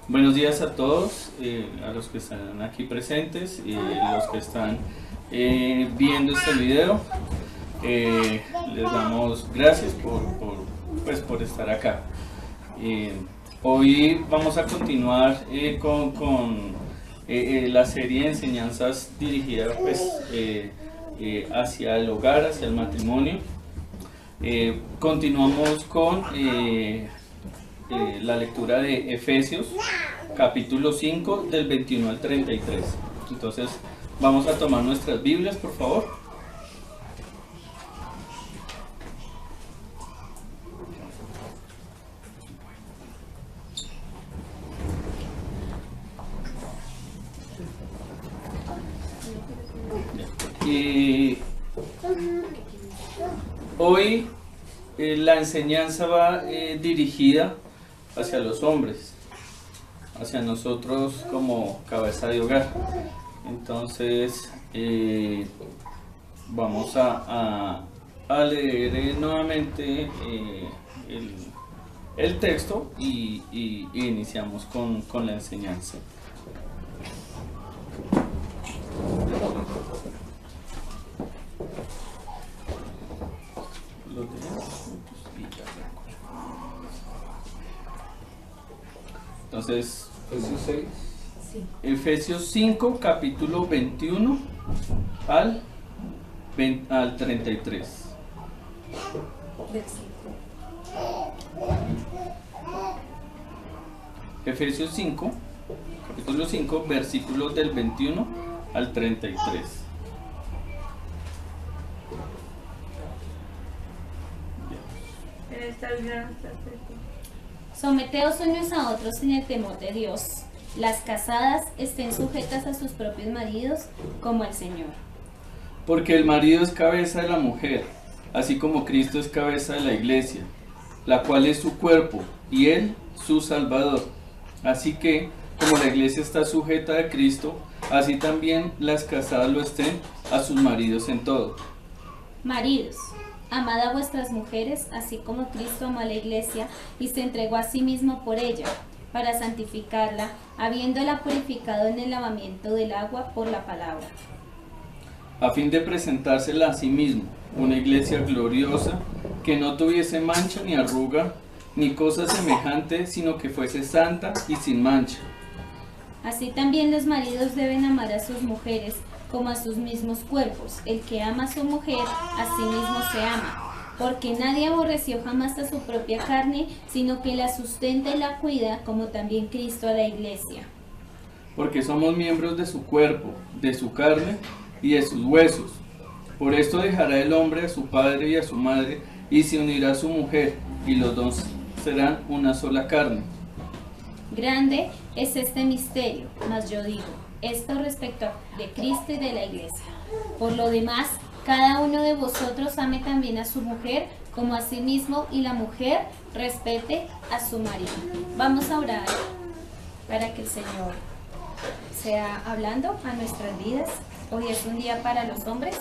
Buenos días a todos, a los que están aquí presentes y los que están viendo este video. Les damos gracias por estar acá. Hoy vamos a continuar con la serie de enseñanzas dirigidas hacia el hogar, hacia el matrimonio. Continuamos con la lectura de Efesios, capítulo 5, del 21 al 33. Entonces, vamos a tomar nuestras Biblias, por favor. Hoy la enseñanza va dirigida hacia los hombres, hacia nosotros como cabeza de hogar. Entonces vamos a leer nuevamente el texto y iniciamos con la enseñanza. Entonces, Efesios 5, capítulo 21 al 33. Efesios 5, capítulo 5, versículos del 21 al 33. Someteos unos a otros en el temor de Dios. Las casadas estén sujetas a sus propios maridos como al Señor. Porque el marido es cabeza de la mujer, así como Cristo es cabeza de la iglesia, la cual es su cuerpo, y Él su Salvador. Así que, como la iglesia está sujeta a Cristo, así también las casadas lo estén a sus maridos en todo. Maridos, amad a vuestras mujeres, así como Cristo amó a la iglesia y se entregó a sí mismo por ella, para santificarla, habiéndola purificado en el lavamiento del agua por la palabra, a fin de presentársela a sí mismo, una iglesia gloriosa, que no tuviese mancha ni arruga, ni cosa semejante, sino que fuese santa y sin mancha. Así también los maridos deben amar a sus mujeres, como a sus mismos cuerpos. El que ama a su mujer, a sí mismo se ama, porque nadie aborreció jamás a su propia carne, sino que la sustenta y la cuida, como también Cristo a la iglesia. Porque somos miembros de su cuerpo, de su carne y de sus huesos. Por esto dejará el hombre a su padre y a su madre, y se unirá a su mujer, y los dos serán una sola carne. Grande es este misterio, mas yo digo esto respecto de Cristo y de la iglesia. Por lo demás, cada uno de vosotros ame también a su mujer como a sí mismo, y la mujer respete a su marido. Vamos a orar para que el Señor sea hablando a nuestras vidas. Hoy es un día para los hombres,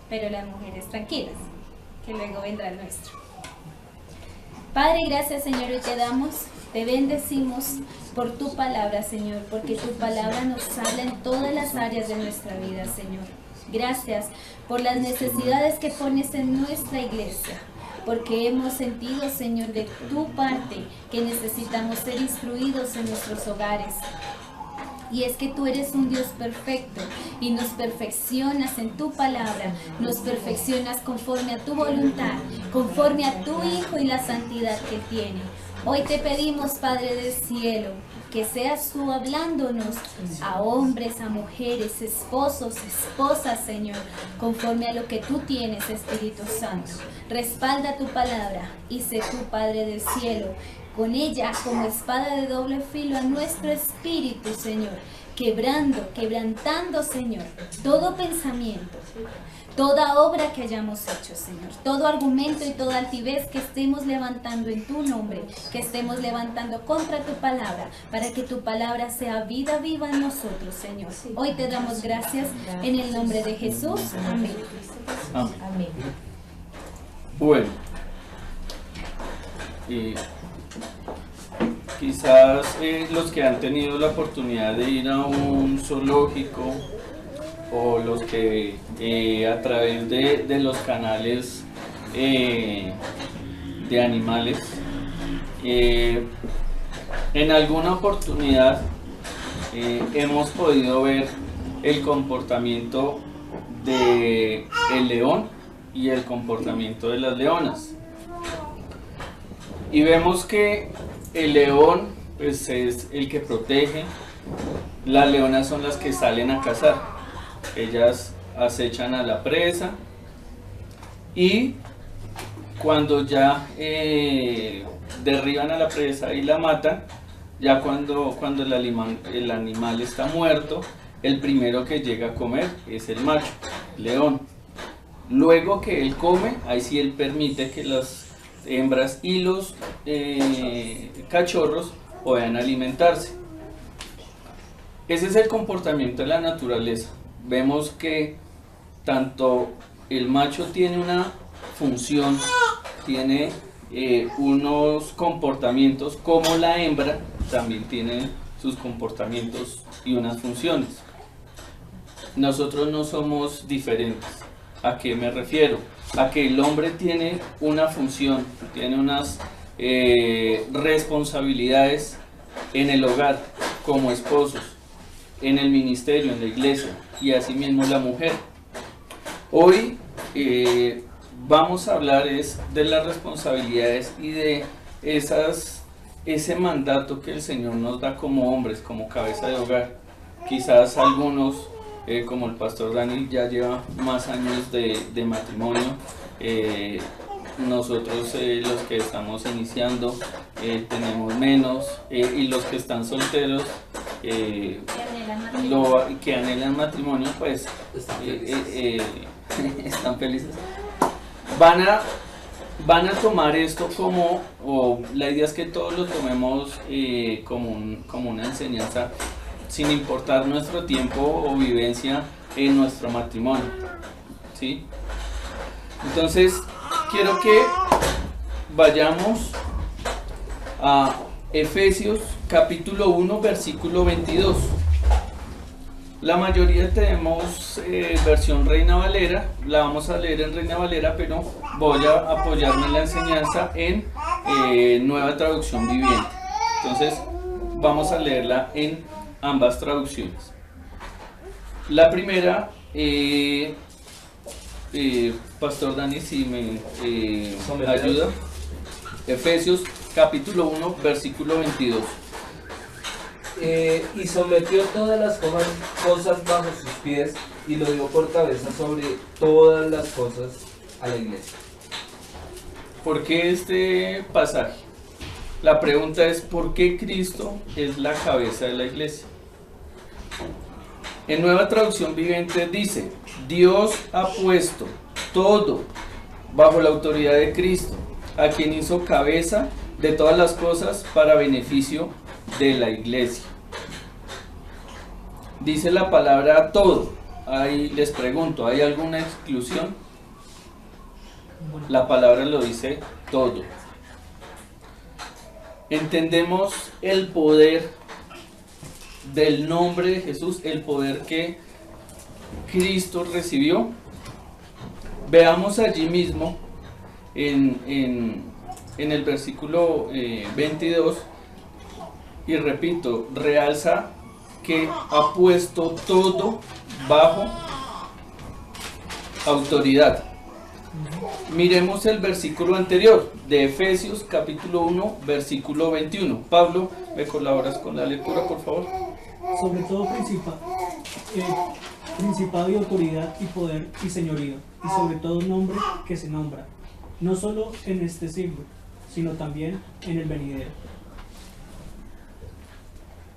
pero las mujeres tranquilas, que luego vendrá el nuestro. Padre, gracias, Señor, hoy te damos, te bendecimos por tu palabra, Señor, porque tu palabra nos habla en todas las áreas de nuestra vida, Señor. Gracias por las necesidades que pones en nuestra iglesia, porque hemos sentido, Señor, de tu parte que necesitamos ser instruidos en nuestros hogares. Y es que tú eres un Dios perfecto y nos perfeccionas en tu palabra, nos perfeccionas conforme a tu voluntad, conforme a tu Hijo y la santidad que Él tiene. Hoy te pedimos, Padre del cielo, que seas tú hablándonos a hombres, a mujeres, esposos, esposas, Señor, conforme a lo que tú tienes, Espíritu Santo. Respalda tu palabra y sé tú, Padre del cielo, con ella como espada de doble filo a nuestro espíritu, Señor, quebrantando, Señor, todo pensamiento, toda obra que hayamos hecho, Señor, todo argumento y toda altivez que estemos levantando en tu nombre, que estemos levantando contra tu palabra, para que tu palabra sea vida viva en nosotros, Señor. Hoy te damos gracias en el nombre de Jesús. Amén. Amén. Bueno, quizás los que han tenido la oportunidad de ir a un zoológico o los que a través de los canales de animales, en alguna oportunidad hemos podido ver el comportamiento del león y el comportamiento de las leonas. Y vemos que el león pues, es el que protege, las leonas son las que salen a cazar, ellas acechan a la presa y cuando ya derriban a la presa y la matan, ya cuando el animal está muerto, el primero que llega a comer es el macho, león. Luego que él come, ahí sí él permite que las hembras y los cachorros puedan alimentarse. Ese es el comportamiento de la naturaleza. Vemos que tanto el macho tiene una función, tiene unos comportamientos, como la hembra también tiene sus comportamientos y unas funciones. Nosotros no somos diferentes. ¿A qué me refiero? A que el hombre tiene una función, tiene unas responsabilidades en el hogar, como esposos, en el ministerio, en la iglesia, y asimismo la mujer. Hoy vamos a hablar de las responsabilidades y de ese mandato que el Señor nos da como hombres, como cabeza de hogar. Quizás algunos, como el pastor Dani, ya lleva más años de matrimonio. Nosotros los que estamos iniciando tenemos menos, y los que están solteros que anhelan matrimonio pues están felices. Van a tomar esto la idea es que todos lo tomemos como una enseñanza, sin importar nuestro tiempo o vivencia en nuestro matrimonio, ¿sí? Entonces, quiero que vayamos a Efesios capítulo 1, versículo 22. La mayoría tenemos versión Reina Valera, la vamos a leer en Reina Valera, pero voy a apoyarme en la enseñanza en Nueva Traducción Viviente. Entonces, vamos a leerla en ambas traducciones. La primera, Pastor Dani, si me ayuda. Efesios capítulo 1, versículo 22. Y sometió todas las cosas bajo sus pies y lo dio por cabeza sobre todas las cosas a la iglesia. ¿Por qué este pasaje? La pregunta es: ¿por qué Cristo es la cabeza de la iglesia? En Nueva Traducción Viviente dice: Dios ha puesto todo bajo la autoridad de Cristo, a quien hizo cabeza de todas las cosas para beneficio de la iglesia. Dice la palabra todo. Ahí les pregunto, ¿hay alguna exclusión? La palabra lo dice todo. Entendemos el poder del nombre de Jesús, el poder que Cristo recibió. Veamos allí mismo en el versículo 22, y repito, realza que ha puesto todo bajo autoridad. Miremos el versículo anterior de Efesios capítulo 1, versículo 21. Pablo, ¿me colaboras con la lectura, por favor? Sobre todo principado y autoridad y poder y señorío, y sobre todo nombre que se nombra, no solo en este siglo, sino también en el venidero.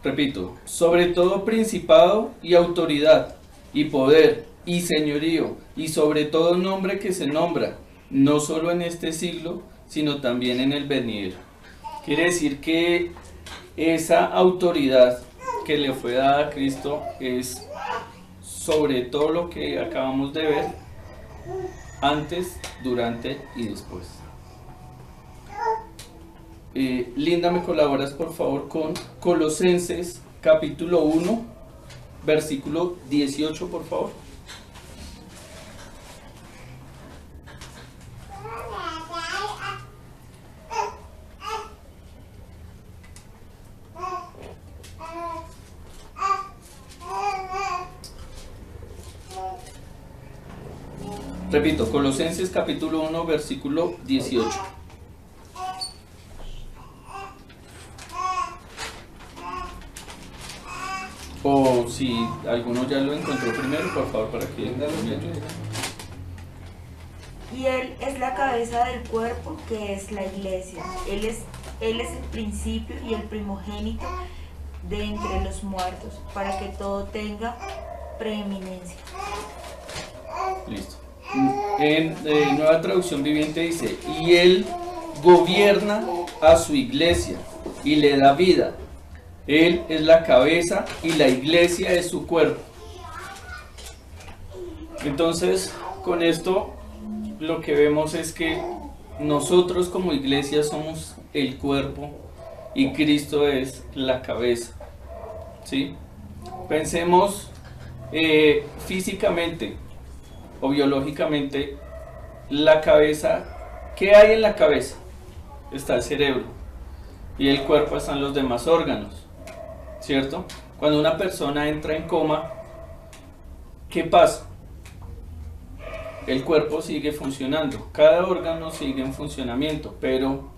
Repito, sobre todo principado y autoridad y poder y señorío, y sobre todo nombre que se nombra, no solo en este siglo, sino también en el venidero. Quiere decir que esa autoridad que le fue dada a Cristo es sobre todo lo que acabamos de ver, antes, durante y después. Linda, ¿me colaboras por favor con Colosenses capítulo 1, versículo 18, por favor? Repito, Colosenses capítulo 1, versículo 18. O si alguno ya lo encontró primero, por favor, para que me ayude. Y Él es la cabeza del cuerpo, que es la iglesia. Él es el principio y el primogénito de entre los muertos, para que todo tenga preeminencia. Listo. En Nueva Traducción Viviente dice, y Él gobierna a su iglesia y le da vida. Él es la cabeza y la iglesia es su cuerpo. Entonces, con esto lo que vemos es que nosotros como iglesia somos el cuerpo y Cristo es la cabeza. ¿Sí? Pensemos físicamente o biológicamente, la cabeza, ¿qué hay en la cabeza? Está el cerebro y el cuerpo están los demás órganos, ¿cierto? Cuando una persona entra en coma, ¿qué pasa? El cuerpo sigue funcionando, cada órgano sigue en funcionamiento, pero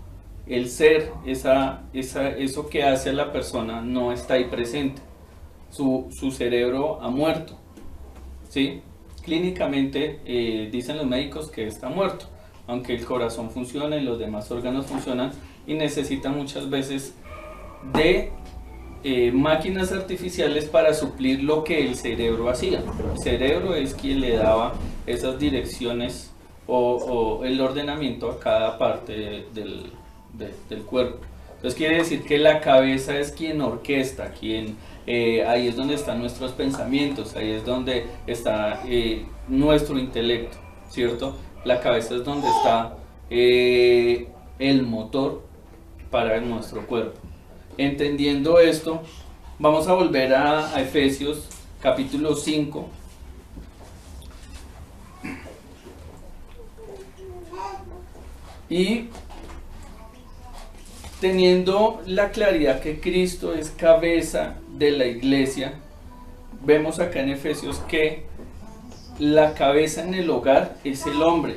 el ser, eso que hace a la persona no está ahí presente. Su cerebro ha muerto, ¿sí? Clínicamente dicen los médicos que está muerto, aunque el corazón funciona y los demás órganos funcionan y necesitan muchas veces de máquinas artificiales para suplir lo que el cerebro hacía. El cerebro es quien le daba esas direcciones o el ordenamiento a cada parte del cuerpo. Entonces quiere decir que la cabeza es quien orquesta, ahí es donde están nuestros pensamientos, ahí es donde está nuestro intelecto, ¿cierto? La cabeza es donde está el motor para nuestro cuerpo. Entendiendo esto, vamos a volver a Efesios capítulo 5. Y teniendo la claridad que Cristo es cabeza de la iglesia, vemos acá en Efesios que la cabeza en el hogar es el hombre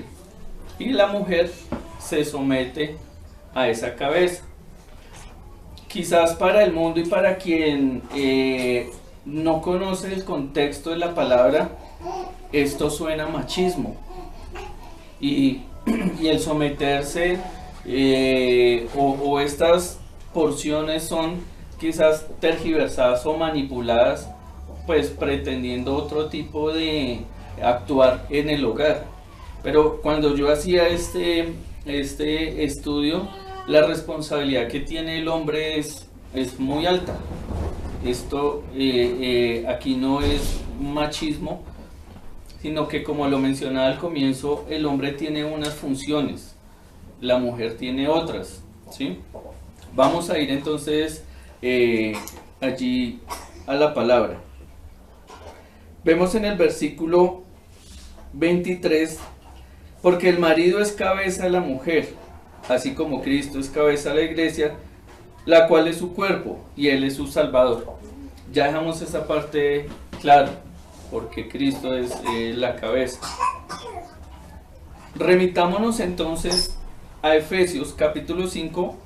y la mujer se somete a esa cabeza. Quizás para el mundo y para quien no conoce el contexto de la palabra, esto suena a machismo y el someterse o estas porciones son quizás tergiversadas o manipuladas, pues pretendiendo otro tipo de actuar en el hogar. Pero cuando yo hacía este estudio, la responsabilidad que tiene el hombre es muy alta. Esto aquí no es machismo, sino que, como lo mencionaba al comienzo, el hombre tiene unas funciones, la mujer tiene otras, ¿sí? Vamos a ir entonces allí a la palabra. Vemos en el versículo 23, porque el marido es cabeza de la mujer, así como Cristo es cabeza de la iglesia, la cual es su cuerpo y Él es su Salvador. Ya dejamos esa parte clara, porque Cristo es la cabeza. Remitámonos entonces a Efesios capítulo 5,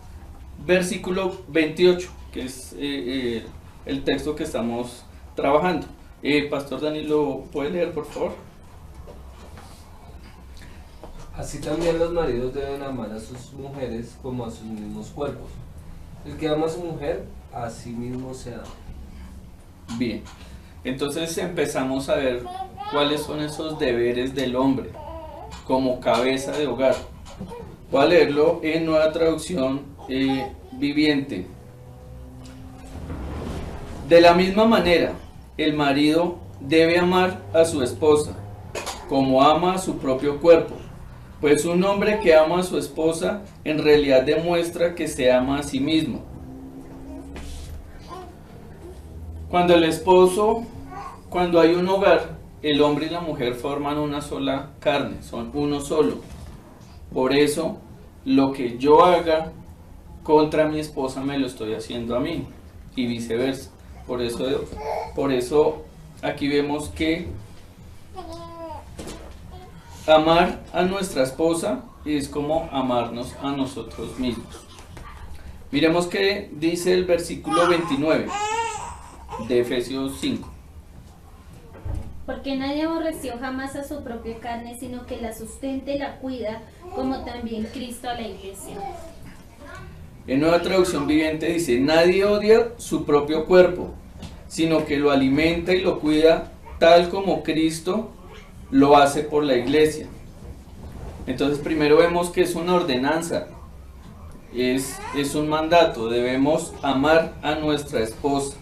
versículo 28, que es el texto que estamos trabajando. Pastor Danilo, ¿puede leer, por favor? Así también los maridos deben amar a sus mujeres como a sus mismos cuerpos. El que ama a su mujer, a sí mismo se ama. Bien, entonces empezamos a ver cuáles son esos deberes del hombre como cabeza de hogar. Voy a leerlo en Nueva Traducción Viviente. De la misma manera, el marido debe amar a su esposa como ama a su propio cuerpo, Pues un hombre que ama a su esposa en realidad demuestra que se ama a sí mismo. Cuando hay un hogar, el hombre y la mujer forman una sola carne, son uno solo. Por eso, lo que yo haga contra mi esposa me lo estoy haciendo a mí y viceversa. Por eso aquí vemos que amar a nuestra esposa es como amarnos a nosotros mismos. Miremos qué dice el versículo 29 de Efesios 5. Porque nadie aborreció jamás a su propia carne, sino que la sustenta y la cuida, como también Cristo a la iglesia. En Nueva Traducción Viviente dice: nadie odia su propio cuerpo, sino que lo alimenta y lo cuida, tal como Cristo lo hace por la iglesia. Entonces primero vemos que es una ordenanza, es un mandato, debemos amar a nuestra esposa.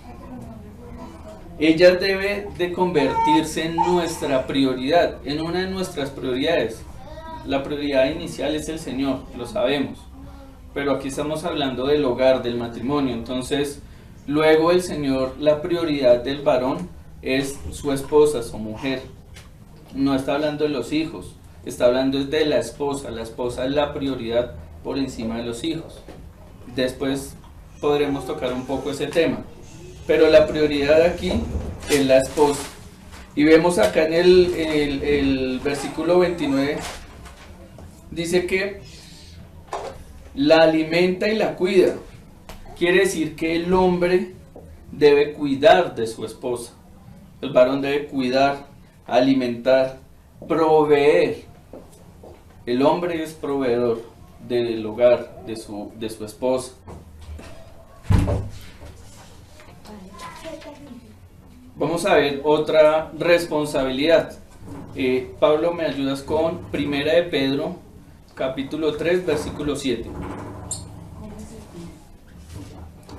Ella debe de convertirse en nuestra prioridad, en una de nuestras prioridades. La prioridad inicial es el Señor, lo sabemos, pero aquí estamos hablando del hogar, del matrimonio. Entonces, luego el Señor, la prioridad del varón es su esposa, su mujer. No está hablando de los hijos, está hablando de la esposa. La esposa es la prioridad por encima de los hijos. Después podremos tocar un poco ese tema. Pero la prioridad aquí es la esposa. Y vemos acá en el versículo 29, dice que la alimenta y la cuida. Quiere decir que el hombre debe cuidar de su esposa. El varón debe cuidar, alimentar, proveer. El hombre es proveedor del hogar, de su esposa. Vamos a ver otra responsabilidad. Pablo, ¿me ayudas con Primera de Pedro, capítulo 3, versículo 7?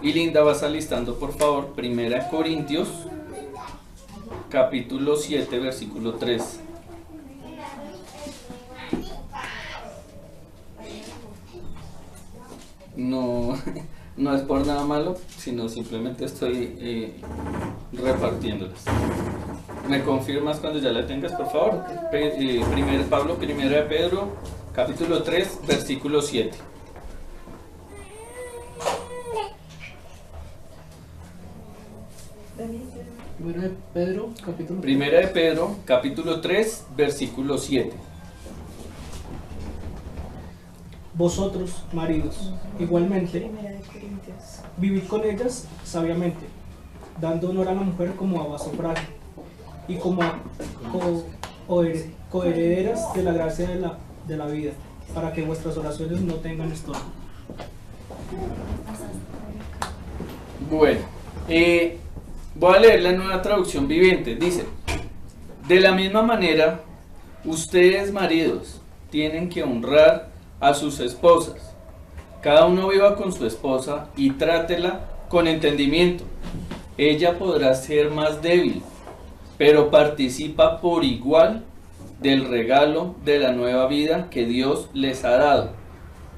Y Linda, vas alistando por favor Primera de Corintios, capítulo 7, versículo 3. No es por nada malo, sino simplemente estoy repartiéndolas. ¿Me confirmas cuando ya la tengas, por favor? Primera de Pedro, capítulo 3, versículo 7. Primera de Pedro, capítulo 3, versículo 7. Vosotros, maridos, igualmente, vivid con ellas sabiamente, dando honor a la mujer como a vaso frágil y como a coherederas de la gracia de la vida, para que vuestras oraciones no tengan estorbo. Bueno, voy a leer la Nueva Traducción Viviente. Dice: de la misma manera, ustedes, maridos, tienen que honrar a sus esposas. Cada uno viva con su esposa y trátela con entendimiento. Ella podrá ser más débil, pero participa por igual del regalo de la nueva vida que Dios les ha dado.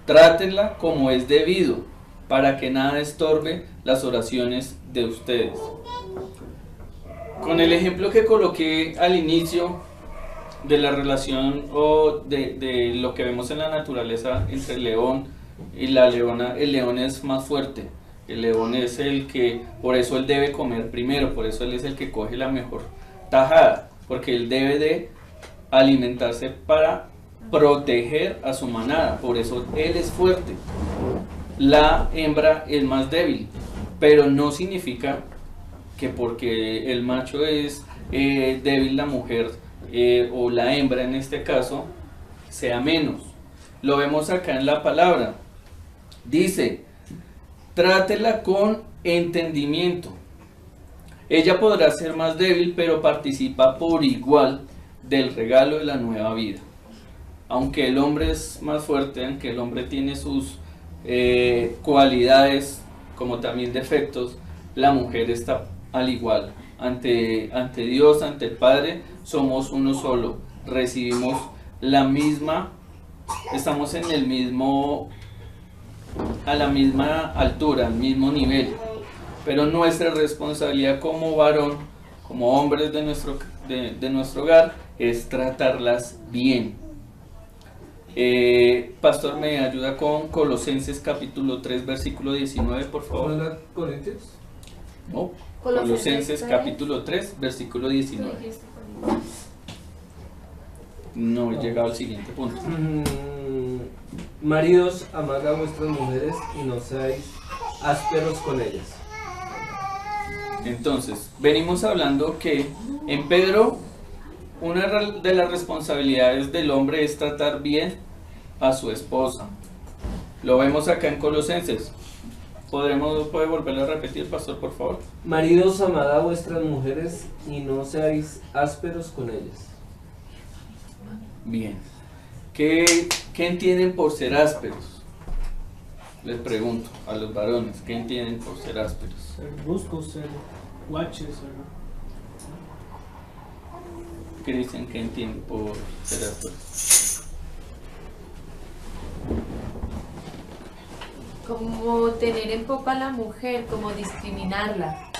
Trátenla como es debido, para que nada estorbe las oraciones de ustedes. Con el ejemplo que coloqué al inicio de la relación o de lo que vemos en la naturaleza entre el león y la leona, el león es más fuerte. El león es el que, por eso él debe comer primero, por eso él es el que coge la mejor tajada, porque él debe de alimentarse para proteger a su manada, por eso él es fuerte. La hembra es más débil, pero no significa que porque el macho es débil, la mujer o la hembra en este caso sea menos. Lo vemos acá en la palabra. Dice: trátela con entendimiento. Ella podrá ser más débil, pero participa por igual del regalo de la nueva vida. Aunque el hombre es más fuerte, aunque el hombre tiene sus cualidades como también defectos, la mujer está al igual. Ante Dios, ante el Padre, somos uno solo. Recibimos la misma estamos en el mismo, a la misma altura, al mismo nivel, pero nuestra responsabilidad como varón, como hombres de nuestro hogar, es tratarlas bien. Pastor, ¿me ayuda con Colosenses capítulo 3, versículo 19, por favor? ¿No era Corintios? No, Colosenses Colosenses 3. capítulo 3, versículo 19. No he llegado al siguiente punto. Maridos, amad a vuestras mujeres y no seáis ásperos con ellas. Entonces, venimos hablando que en Pedro, una de las responsabilidades del hombre es tratar bien a su esposa. Lo vemos acá en Colosenses. ¿Puede volverlo a repetir, pastor, por favor? Maridos, amad a vuestras mujeres y no seáis ásperos con ellas. Bien. ¿Qué entienden por ser ásperos? Les pregunto a los varones, ¿qué entienden por ser ásperos? Ser bruscos, ser guaches, Cristian, ¿qué entienden por ser ásperos? Como tener en poco a la mujer, como discriminarla,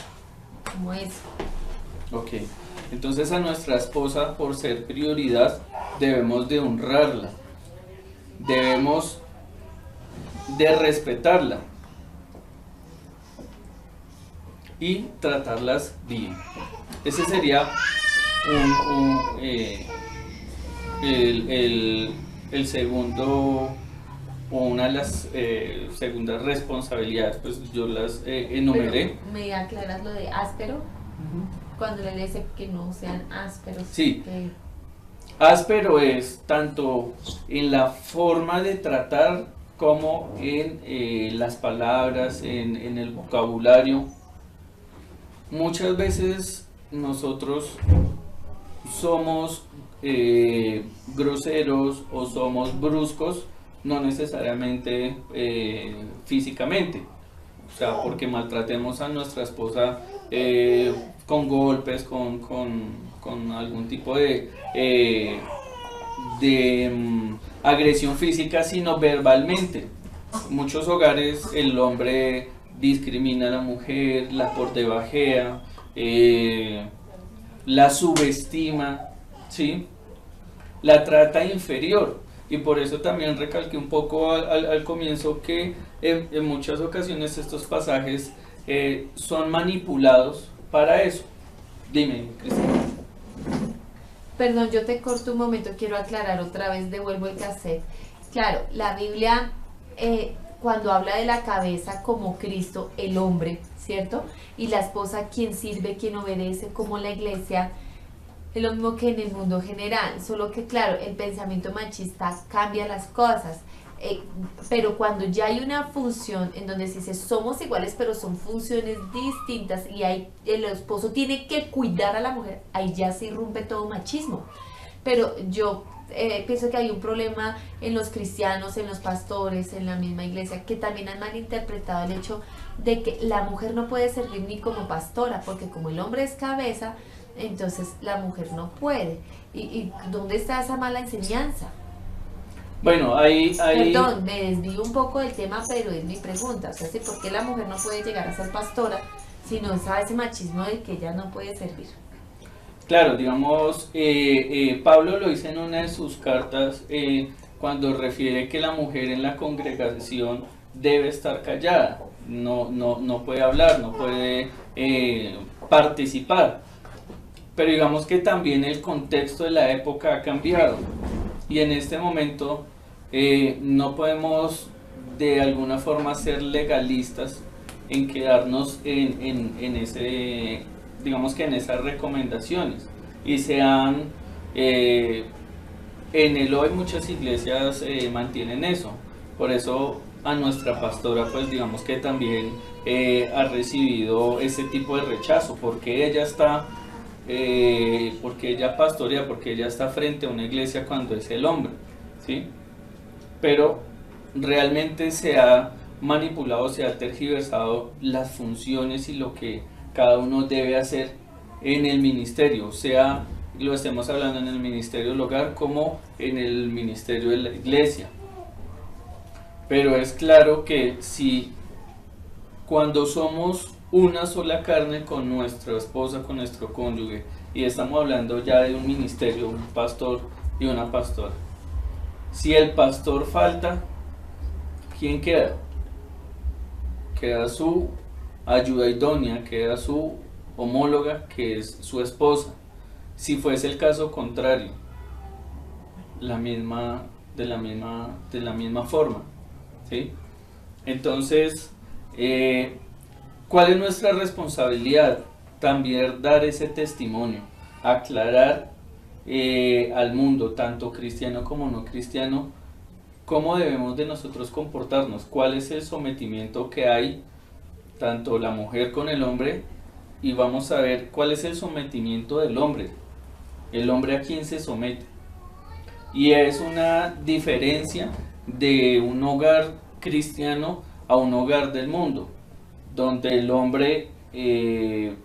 como eso. Ok, entonces a nuestra esposa, por ser prioridad, debemos de honrarla, debemos de respetarla y tratarlas bien. Ese sería el segundo, o una de las segundas responsabilidades, pues yo las enumeré. Pero, ¿me aclaras lo de áspero? ¿verdad? Cuando le dice que no sean ásperos. Sí. que- Áspero es tanto en la forma de tratar como en las palabras, en el vocabulario. Muchas veces nosotros somos groseros o somos bruscos, no necesariamente físicamente, o sea, porque maltratemos a nuestra esposa con golpes, con algún tipo de agresión física, sino verbalmente. En muchos hogares el hombre discrimina a la mujer, la portebajea, la subestima, ¿sí? La trata inferior. Y por eso también recalqué un poco al comienzo que en muchas ocasiones estos pasajes son manipulados para eso. Dime, Cristina. Perdón, yo te corto un momento, quiero aclarar otra vez, devuelvo el cassette. Claro, la Biblia, cuando habla de la cabeza como Cristo, el hombre, ¿cierto? Y la esposa, quien sirve, quien obedece, como la iglesia, es lo mismo que en el mundo general, solo que claro, el pensamiento machista cambia las cosas. Pero cuando ya hay una función en donde se dice somos iguales pero son funciones distintas y el esposo tiene que cuidar a la mujer, ahí ya se irrumpe todo machismo. Pero yo pienso que hay un problema en los cristianos, en los pastores, en la misma iglesia, que también han malinterpretado el hecho de que la mujer no puede servir ni como pastora, porque como el hombre es cabeza, entonces la mujer no puede. ¿Y dónde está esa mala enseñanza? Bueno, ahí Perdón, me desvío un poco del tema, pero es mi pregunta. O sea, ¿sí? ¿Por qué la mujer no puede llegar a ser pastora si no sabe ese machismo de que ella no puede servir? claro, digamos, Pablo lo dice en una de sus cartas cuando refiere que la mujer en la congregación debe estar callada, no puede hablar, no puede participar. Pero digamos que también el contexto de la época ha cambiado y en este momento no podemos de alguna forma ser legalistas en quedarnos en ese, digamos que en esas recomendaciones, y sean en el hoy muchas iglesias mantienen eso. Por eso a nuestra pastora, pues digamos que también ha recibido ese tipo de rechazo, porque ella está porque ella pastorea, porque ella está frente a una iglesia cuando es el hombre, ¿sí? Pero realmente se ha manipulado, se ha tergiversado las funciones y lo que cada uno debe hacer en el ministerio, sea lo estemos hablando en el ministerio del hogar como en el ministerio de la iglesia. Pero es claro que si cuando somos una sola carne con nuestra esposa, con nuestro cónyuge, y estamos hablando ya de un ministerio, un pastor y una pastora, si el pastor falta, ¿quién queda? Queda su ayuda idónea, queda su homóloga, que es su esposa. Si fuese el caso contrario, de la misma forma, ¿sí? Entonces, ¿cuál es nuestra responsabilidad? También dar ese testimonio, aclarar al mundo, tanto cristiano como no cristiano, cómo debemos de nosotros comportarnos, cuál es el sometimiento que hay, tanto la mujer con el hombre, y vamos a ver cuál es el sometimiento del hombre, el hombre a quien se somete. Y es una diferencia de un hogar cristiano a un hogar del mundo, donde el hombre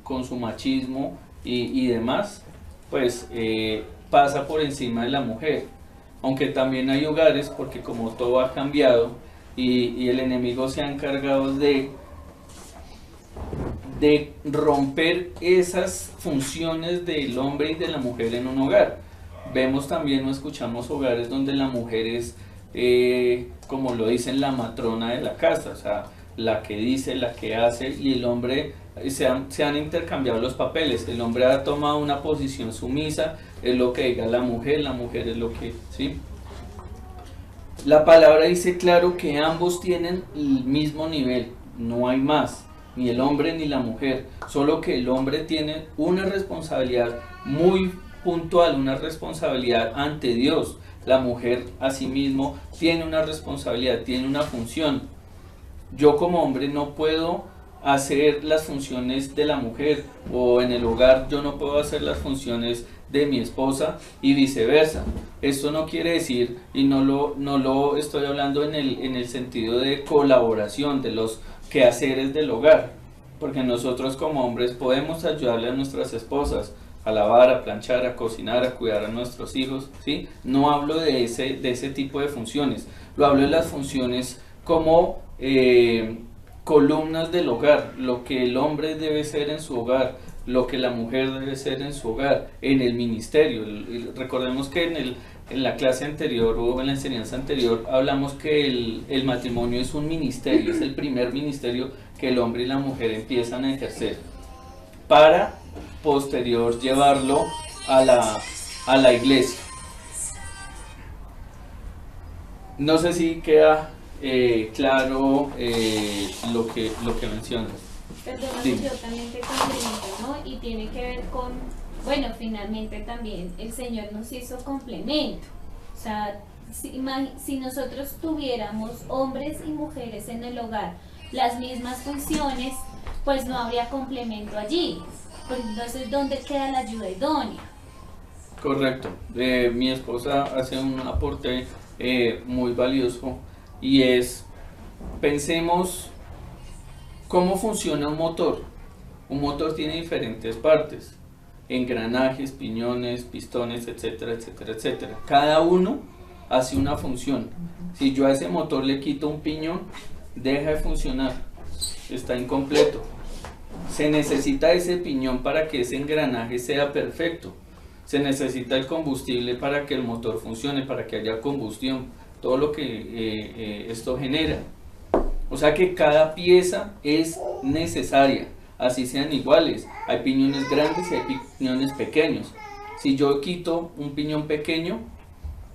con su machismo y demás, pues pasa por encima de la mujer. Aunque también hay hogares, porque como todo ha cambiado y el enemigo se ha encargado de romper esas funciones del hombre y de la mujer en un hogar. Vemos también o escuchamos hogares donde la mujer es, como lo dicen, la matrona de la casa, o sea, la que dice, la que hace, y el hombre, se han intercambiado los papeles. El hombre ha tomado una posición sumisa, es lo que diga la mujer es lo que, ¿sí? La palabra dice claro que ambos tienen el mismo nivel, no hay más, ni el hombre ni la mujer, solo que el hombre tiene una responsabilidad muy puntual, una responsabilidad ante Dios. La mujer asimismo tiene una responsabilidad, tiene una función. Yo como hombre no puedo hacer las funciones de la mujer, o en el hogar yo no puedo hacer las funciones de mi esposa y viceversa. Esto no quiere decir, y no lo estoy hablando en el sentido de colaboración de los quehaceres del hogar, porque nosotros como hombres podemos ayudarle a nuestras esposas a lavar, a planchar, a cocinar, a cuidar a nuestros hijos, ¿sí? No hablo de ese tipo de funciones, lo hablo de las funciones como columnas del hogar, lo que el hombre debe ser en su hogar, lo que la mujer debe ser en su hogar, en el ministerio. Recordemos que en la clase anterior o en la enseñanza anterior hablamos que el matrimonio es un ministerio, es el primer ministerio que el hombre y la mujer empiezan a ejercer, para posterior llevarlo a la iglesia. No sé si queda claro lo que mencionas. Perdóname, Dime. yo también te complemento, ¿no? Y tiene que ver con, bueno, finalmente también el Señor nos hizo complemento. O sea, si nosotros tuviéramos hombres y mujeres en el hogar las mismas funciones, pues no habría complemento allí. Pues entonces, ¿dónde queda la ayuda idónea? Correcto. Mi esposa hace un aporte muy valioso, y es, pensemos cómo funciona un motor. Un motor tiene diferentes partes, engranajes, piñones, pistones, etcétera, etcétera, etcétera. Cada uno hace una función. Si yo a ese motor le quito un piñón, deja de funcionar, está incompleto. Se necesita ese piñón para que ese engranaje sea perfecto. Se necesita el combustible para que el motor funcione, para que haya combustión, todo lo que esto genera. O sea que cada pieza es necesaria, así sean iguales. Hay piñones grandes y hay piñones pequeños. Si yo quito un piñón pequeño,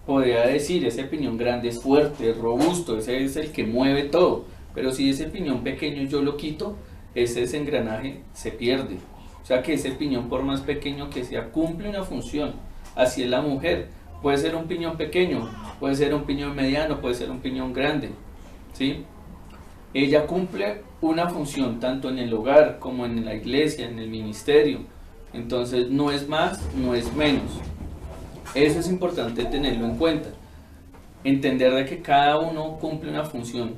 podría decir, ese piñón grande es fuerte, es robusto, ese es el que mueve todo. Pero si ese piñón pequeño yo lo quito, ese engranaje se pierde. O sea que ese piñón, por más pequeño que sea, cumple una función. Así es la mujer. Puede ser un piñón pequeño, puede ser un piñón mediano, puede ser un piñón grande, ¿sí? Ella cumple una función tanto en el hogar como en la iglesia, en el ministerio. Entonces no es más, no es menos. Eso es importante tenerlo en cuenta. Entender de que cada uno cumple una función,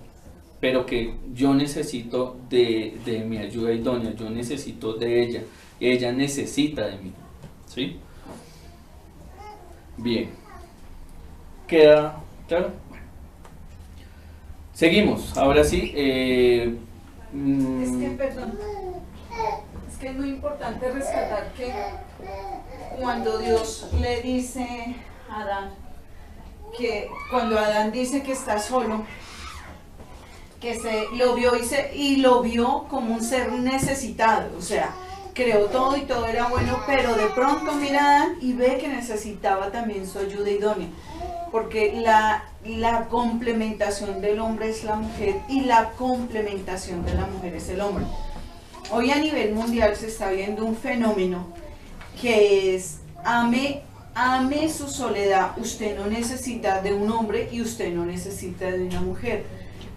pero que yo necesito de mi ayuda idónea, yo necesito de ella, y ella necesita de mí, ¿sí? Bien. ¿Queda claro? Bueno. Seguimos. Ahora sí. Perdón, es que es muy importante rescatar que cuando Dios le dice a Adán, que cuando Adán dice que está solo, que lo vio y lo vio como un ser necesitado, o sea, creó todo y todo era bueno, pero de pronto mira a Adán y ve que necesitaba también su ayuda idónea, porque la complementación del hombre es la mujer y la complementación de la mujer es el hombre. Hoy a nivel mundial se está viendo un fenómeno que es ame su soledad. Usted no necesita de un hombre y usted no necesita de una mujer.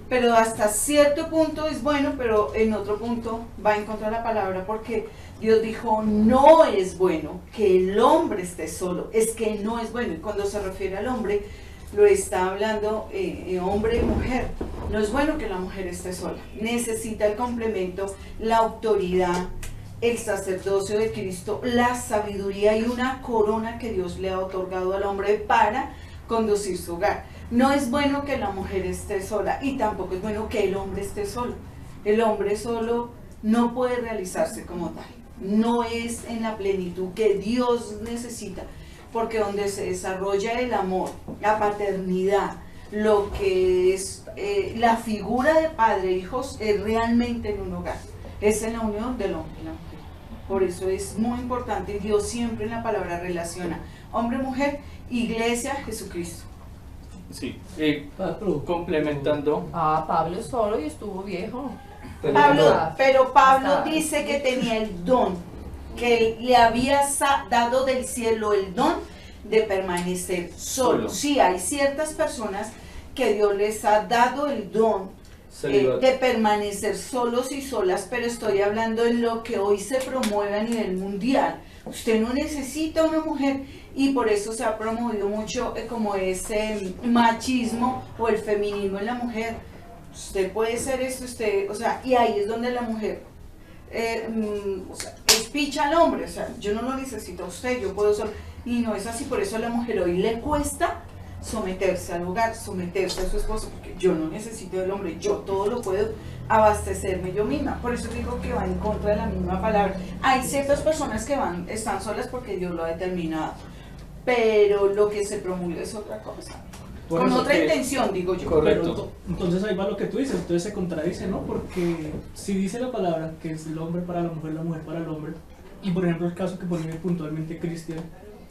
Pero hasta cierto punto es bueno, pero en otro punto va en contra de la palabra, porque Dios dijo, no es bueno que el hombre esté solo, es que no es bueno. Y cuando se refiere al hombre, lo está hablando hombre y mujer. No es bueno que la mujer esté sola, necesita el complemento, la autoridad, el sacerdocio de Cristo, la sabiduría y una corona que Dios le ha otorgado al hombre para conducir su hogar. No es bueno que la mujer esté sola y tampoco es bueno que el hombre esté solo. El hombre solo no puede realizarse como tal, no es en la plenitud que Dios necesita, porque donde se desarrolla el amor, la paternidad, lo que es la figura de padre e hijos, es realmente en un hogar, es en la unión del hombre y la mujer. Por eso es muy importante, Dios siempre en la palabra relaciona hombre-mujer, iglesia, Jesucristo. Sí, complementando. Pablo solo y estuvo viejo. Pero Pablo Hasta- dice que tenía el don, que le había dado del cielo el don de permanecer solo. Sí, hay ciertas personas que Dios les ha dado el don de permanecer solos y solas, pero estoy hablando en lo que hoy se promueve a nivel mundial. Usted no necesita una mujer y por eso se ha promovido mucho como ese machismo o el feminismo en la mujer. Usted puede ser esto, o sea, y ahí es donde la mujer espicha al hombre, o sea, yo no lo necesito a usted, yo puedo solo, y no es así. Por eso a la mujer hoy le cuesta someterse al hogar, someterse a su esposo, porque yo no necesito del hombre, yo todo lo puedo abastecerme yo misma. Por eso digo que va en contra de la misma palabra. Hay ciertas personas que están solas porque Dios lo ha determinado, pero lo que se promulga es otra cosa, Por con eso otra que- intención, digo yo. Correcto. Pero entonces ahí va lo que tú dices, entonces se contradice, ¿no? Porque si dice la palabra que es el hombre para la mujer para el hombre, y por ejemplo el caso que pone puntualmente Cristian,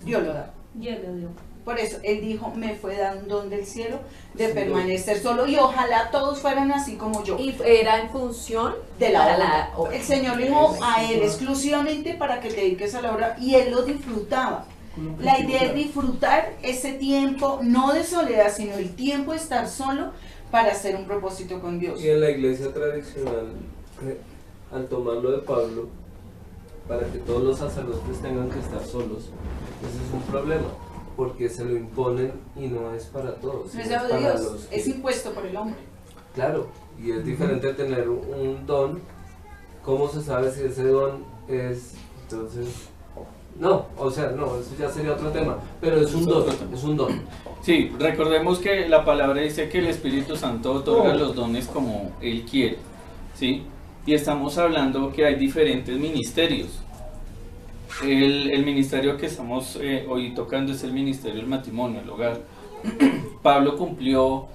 Dios lo da. Yo lo digo. Por eso Él dijo, me fue dando un don del cielo de permanecer solo, y ojalá todos fueran así como yo. Y era en función De la para obra. obra. El Señor le dijo a él exclusivamente para que te dediques a la obra, y él lo disfrutaba. con un La objetivo idea es claro. disfrutar ese tiempo, no de soledad, sino el tiempo de estar solo para hacer un propósito con Dios. Y en la iglesia tradicional, al tomarlo de Pablo, para que todos los sacerdotes tengan que estar solos, ese es un problema, porque se lo imponen y no es para todos. No sino es de para Dios, los que- es impuesto por el hombre. Claro, y es diferente tener un don. ¿Cómo se sabe si ese don es? Entonces, no, o sea, no, eso ya sería otro tema, pero es un don, es un don. Sí, recordemos que la palabra dice que el Espíritu Santo otorga los dones como Él quiere, ¿sí? Y estamos hablando que hay diferentes ministerios. El ministerio que estamos hoy tocando es el ministerio del matrimonio, el hogar. Pablo cumplió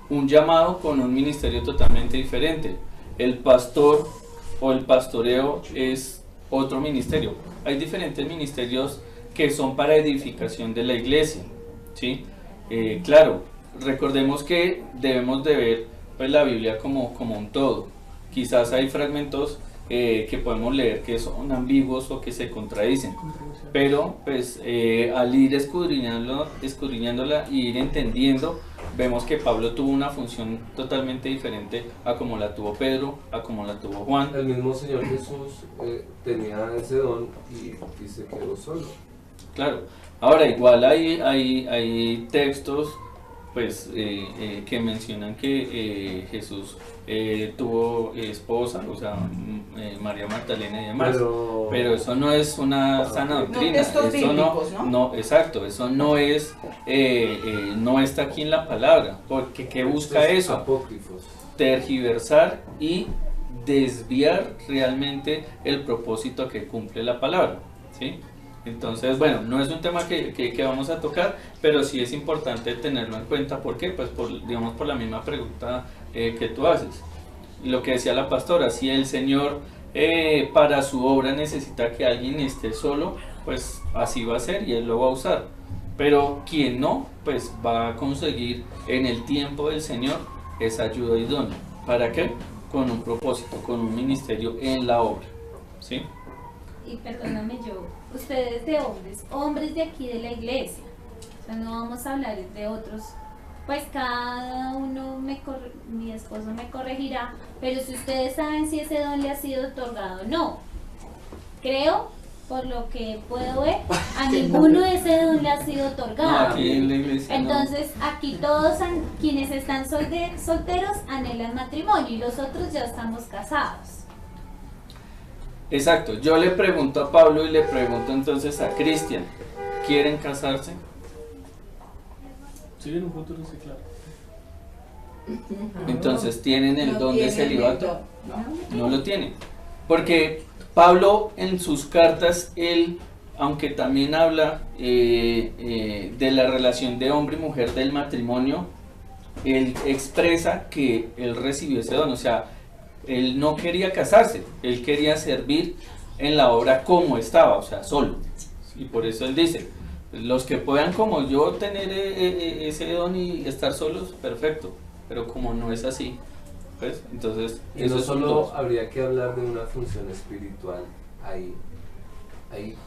un llamado con un ministerio totalmente diferente. El pastor o el pastoreo es otro ministerio. Hay diferentes ministerios que son para edificación de la iglesia, ¿sí? Claro, recordemos que debemos de ver pues, la Biblia como un todo. Quizás hay fragmentos que podemos leer que son ambiguos o que se contradicen, pero pues al ir escudriñándola y ir entendiendo, vemos que Pablo tuvo una función totalmente diferente a como la tuvo Pedro, a como la tuvo Juan. El mismo Señor Jesús tenía ese don y se quedó solo. Claro, ahora igual hay textos pues que mencionan que Jesús tuvo esposa, o sea, María Magdalena y demás. Pero eso no es una sana doctrina. textos eso bíblicos, ¿no? Exacto, eso no es, no está aquí en la palabra, porque ¿qué busca eso? Apócrifos. Tergiversar y desviar realmente el propósito que cumple la palabra, ¿sí? Entonces, bueno, no es un tema que vamos a tocar, pero sí es importante tenerlo en cuenta. ¿Por qué? Pues digamos por la misma pregunta que tú haces. Lo que decía la pastora, si el Señor para su obra necesita que alguien esté solo, pues así va a ser y Él lo va a usar. Pero quien no, pues va a conseguir en el tiempo del Señor esa ayuda idónea. ¿Para qué? Con un propósito, con un ministerio en la obra, ¿sí? Y perdóname yo, ustedes de hombres de aquí de la iglesia, o sea, no vamos a hablar de otros, pues cada uno mi esposo me corregirá, pero si ustedes saben si ese don le ha sido otorgado o no, creo, por lo que puedo ver, a ninguno de ese don le ha sido No, otorgado. aquí en la iglesia no. Entonces, aquí todos quienes están solteros anhelan matrimonio y los otros ya estamos casados. Exacto, yo le pregunto a Pablo y le pregunto entonces a Cristian, ¿quieren casarse? Sí, en un futuro sí, claro. Entonces, ¿tienen el No don de tienen el celibato? don, ¿no? No lo tienen. Porque Pablo en sus cartas, él, aunque también habla de la relación de hombre y mujer del matrimonio, él expresa que él recibió ese don, o sea, él no quería casarse, él quería servir en la obra como estaba, o sea, solo. Y por eso él dice, los que puedan como yo tener ese don y estar solos, perfecto, pero como no es así, pues, entonces... Y no solo habría que hablar de una función espiritual ahí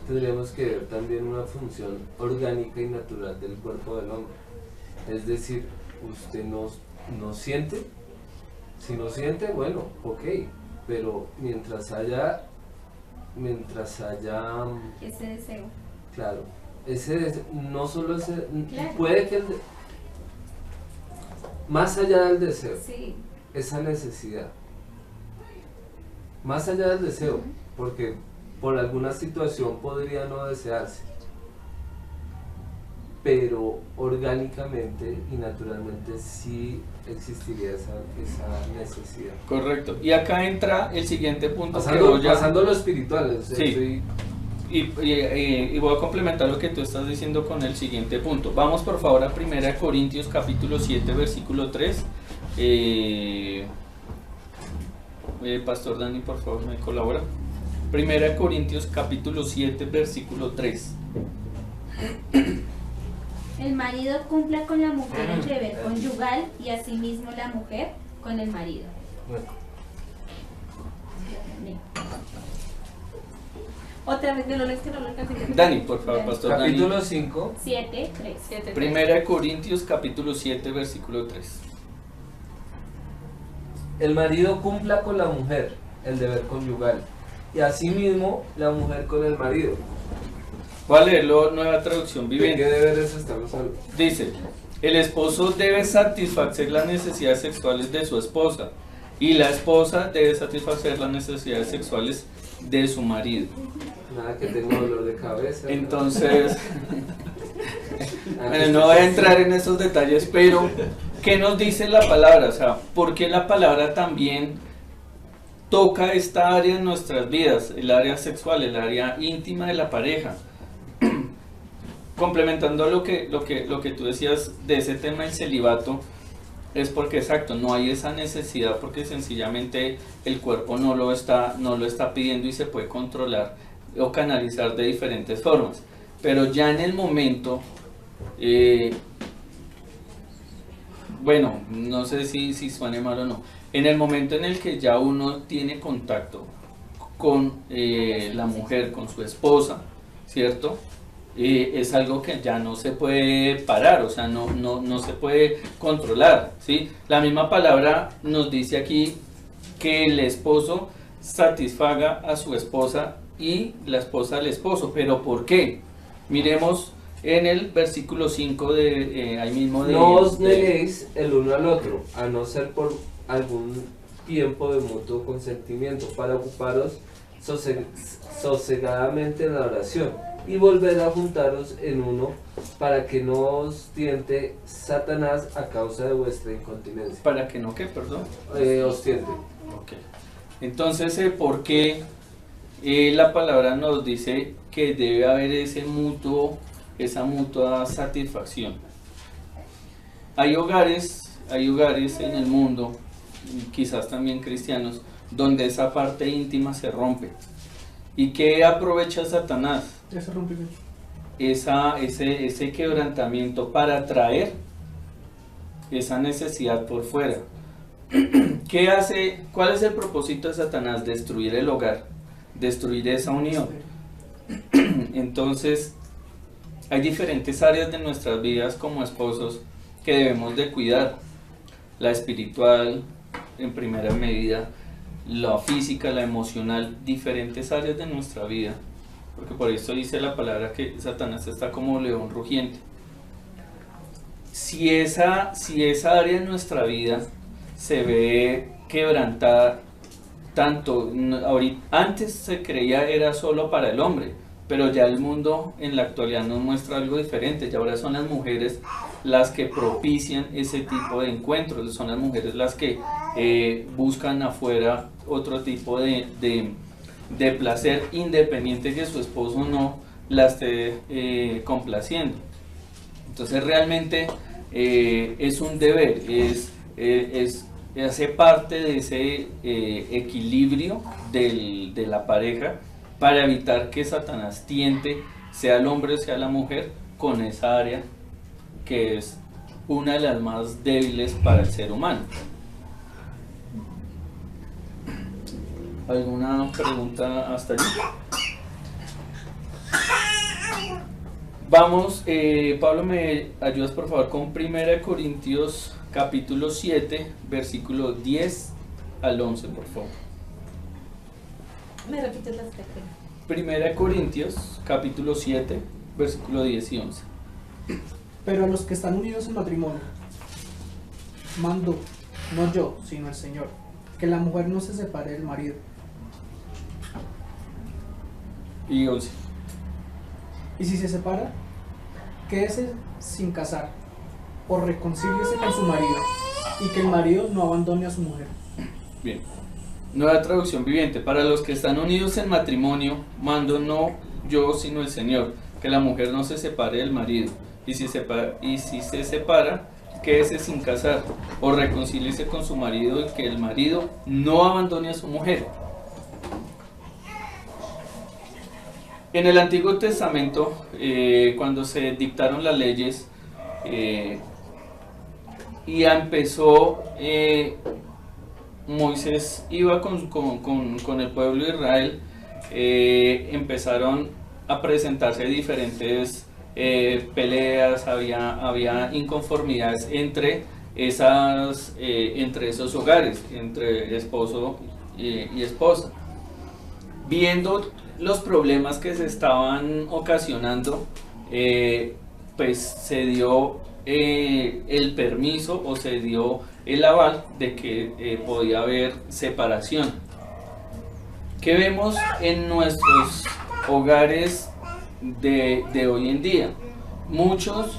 tendríamos que ver también una función orgánica y natural del cuerpo del hombre. Es decir, usted no siente. Si no siente, bueno, ok, pero mientras haya Ese deseo. claro, no solo ese, Claro. puede que más allá del deseo, Sí. esa necesidad, más allá del deseo, porque por alguna situación podría no desearse, pero orgánicamente y naturalmente sí existiría esa necesidad. Correcto. Y acá entra el siguiente punto que voy a... Pasando lo espiritual, o sea, Sí. Y voy a complementar lo que tú estás diciendo con el siguiente punto. Vamos por favor a 1 Corintios capítulo 7 versículo 3. Pastor Dani, por favor, me colabora. 1 Corintios capítulo 7 versículo 3. El marido cumpla con la mujer el deber conyugal y asimismo la mujer con el marido. Otra vez, no lo es que no lo alcancé. Dani, por favor, Pastor Dani. Capítulo 5. 7, 3. 1 Corintios capítulo 7 versículo 3. El marido cumpla con la mujer el deber conyugal y asimismo la mujer con el marido. Voy a leerlo, nueva traducción ¿De viviente. qué deberes estamos hablando? Dice, el esposo debe satisfacer las necesidades sexuales de su esposa y la esposa debe satisfacer las necesidades sexuales de su marido. Nada que tenga dolor de cabeza. Entonces, bueno, no voy a entrar en esos detalles, pero ¿qué nos dice la palabra? O sea, ¿por qué la palabra también toca esta área en nuestras vidas? El área sexual, el área íntima de la pareja. Complementando lo que tú decías de ese tema del celibato, es porque exacto, no hay esa necesidad porque sencillamente el cuerpo no lo está pidiendo y se puede controlar o canalizar de diferentes formas. Pero ya en el momento, bueno, no sé si suene mal o no, en el momento en el que ya uno tiene contacto con la mujer, con su esposa, ¿cierto? Es algo que ya no se puede parar, o sea, no se puede controlar, ¿sí? La misma palabra nos dice aquí que el esposo satisfaga a su esposa y la esposa al esposo, pero ¿por qué? Miremos en el versículo 5 de ahí mismo de... No os de- neguéis el uno al otro, a no ser por algún tiempo de mutuo consentimiento, para ocuparos sosegadamente en la oración y volver a juntaros en uno, para que no os tiente Satanás a causa de vuestra incontinencia. ¿Para que no qué, perdón? Os tiente. Ok. Entonces, ¿por qué la palabra nos dice que debe haber esa mutua satisfacción? Hay hogares en el mundo, y quizás también cristianos, donde esa parte íntima se rompe. ¿Y qué aprovecha Satanás? Ese rompimiento. Ese quebrantamiento para traer esa necesidad por fuera. ¿Qué hace? ¿Cuál es el propósito de Satanás? Destruir el hogar, destruir esa unión. Entonces, hay diferentes áreas de nuestras vidas como esposos que debemos de cuidar. La espiritual, en primera medida, la física, la emocional, diferentes áreas de nuestra vida. Porque por eso dice la palabra que Satanás está como león rugiente. Si esa área de nuestra vida se ve quebrantada, antes se creía era solo para el hombre, pero ya el mundo en la actualidad nos muestra algo diferente. Y ahora son las mujeres las que propician ese tipo de encuentros, son las mujeres las que buscan afuera otro tipo de placer, independiente que su esposo no la esté complaciendo. Entonces realmente es un deber, hace parte de ese equilibrio de la pareja, para evitar que Satanás tiente, sea el hombre o sea la mujer, con esa área que es una de las más débiles para el ser humano. ¿Alguna pregunta hasta allí? Vamos, Pablo, ¿me ayudas por favor con 1 Corintios capítulo 7, versículo 10 al 11, por favor? Me repites las teclas. 1 Corintios capítulo 7, versículo 10 y 11. Pero a los que están unidos en matrimonio, mando, no yo, sino el Señor, que la mujer no se separe del marido. Y 11. Y si se separa, quédese sin casar, o reconcíliese con su marido, y que el marido no abandone a su mujer. Bien. Nueva traducción viviente. Para los que están unidos en matrimonio, mando no yo, sino el Señor, que la mujer no se separe del marido. Y si se separa, quédese sin casar, o reconcíliese con su marido, y que el marido no abandone a su mujer. En el Antiguo Testamento, cuando se dictaron las leyes, y empezó, Moisés iba con el pueblo de Israel, empezaron a presentarse diferentes peleas, había inconformidades entre esos hogares, entre esposo y esposa. Viendo los problemas que se estaban ocasionando, pues se dio el permiso, o se dio el aval de que podía haber separación. ¿Qué vemos en nuestros hogares de hoy en día? Muchos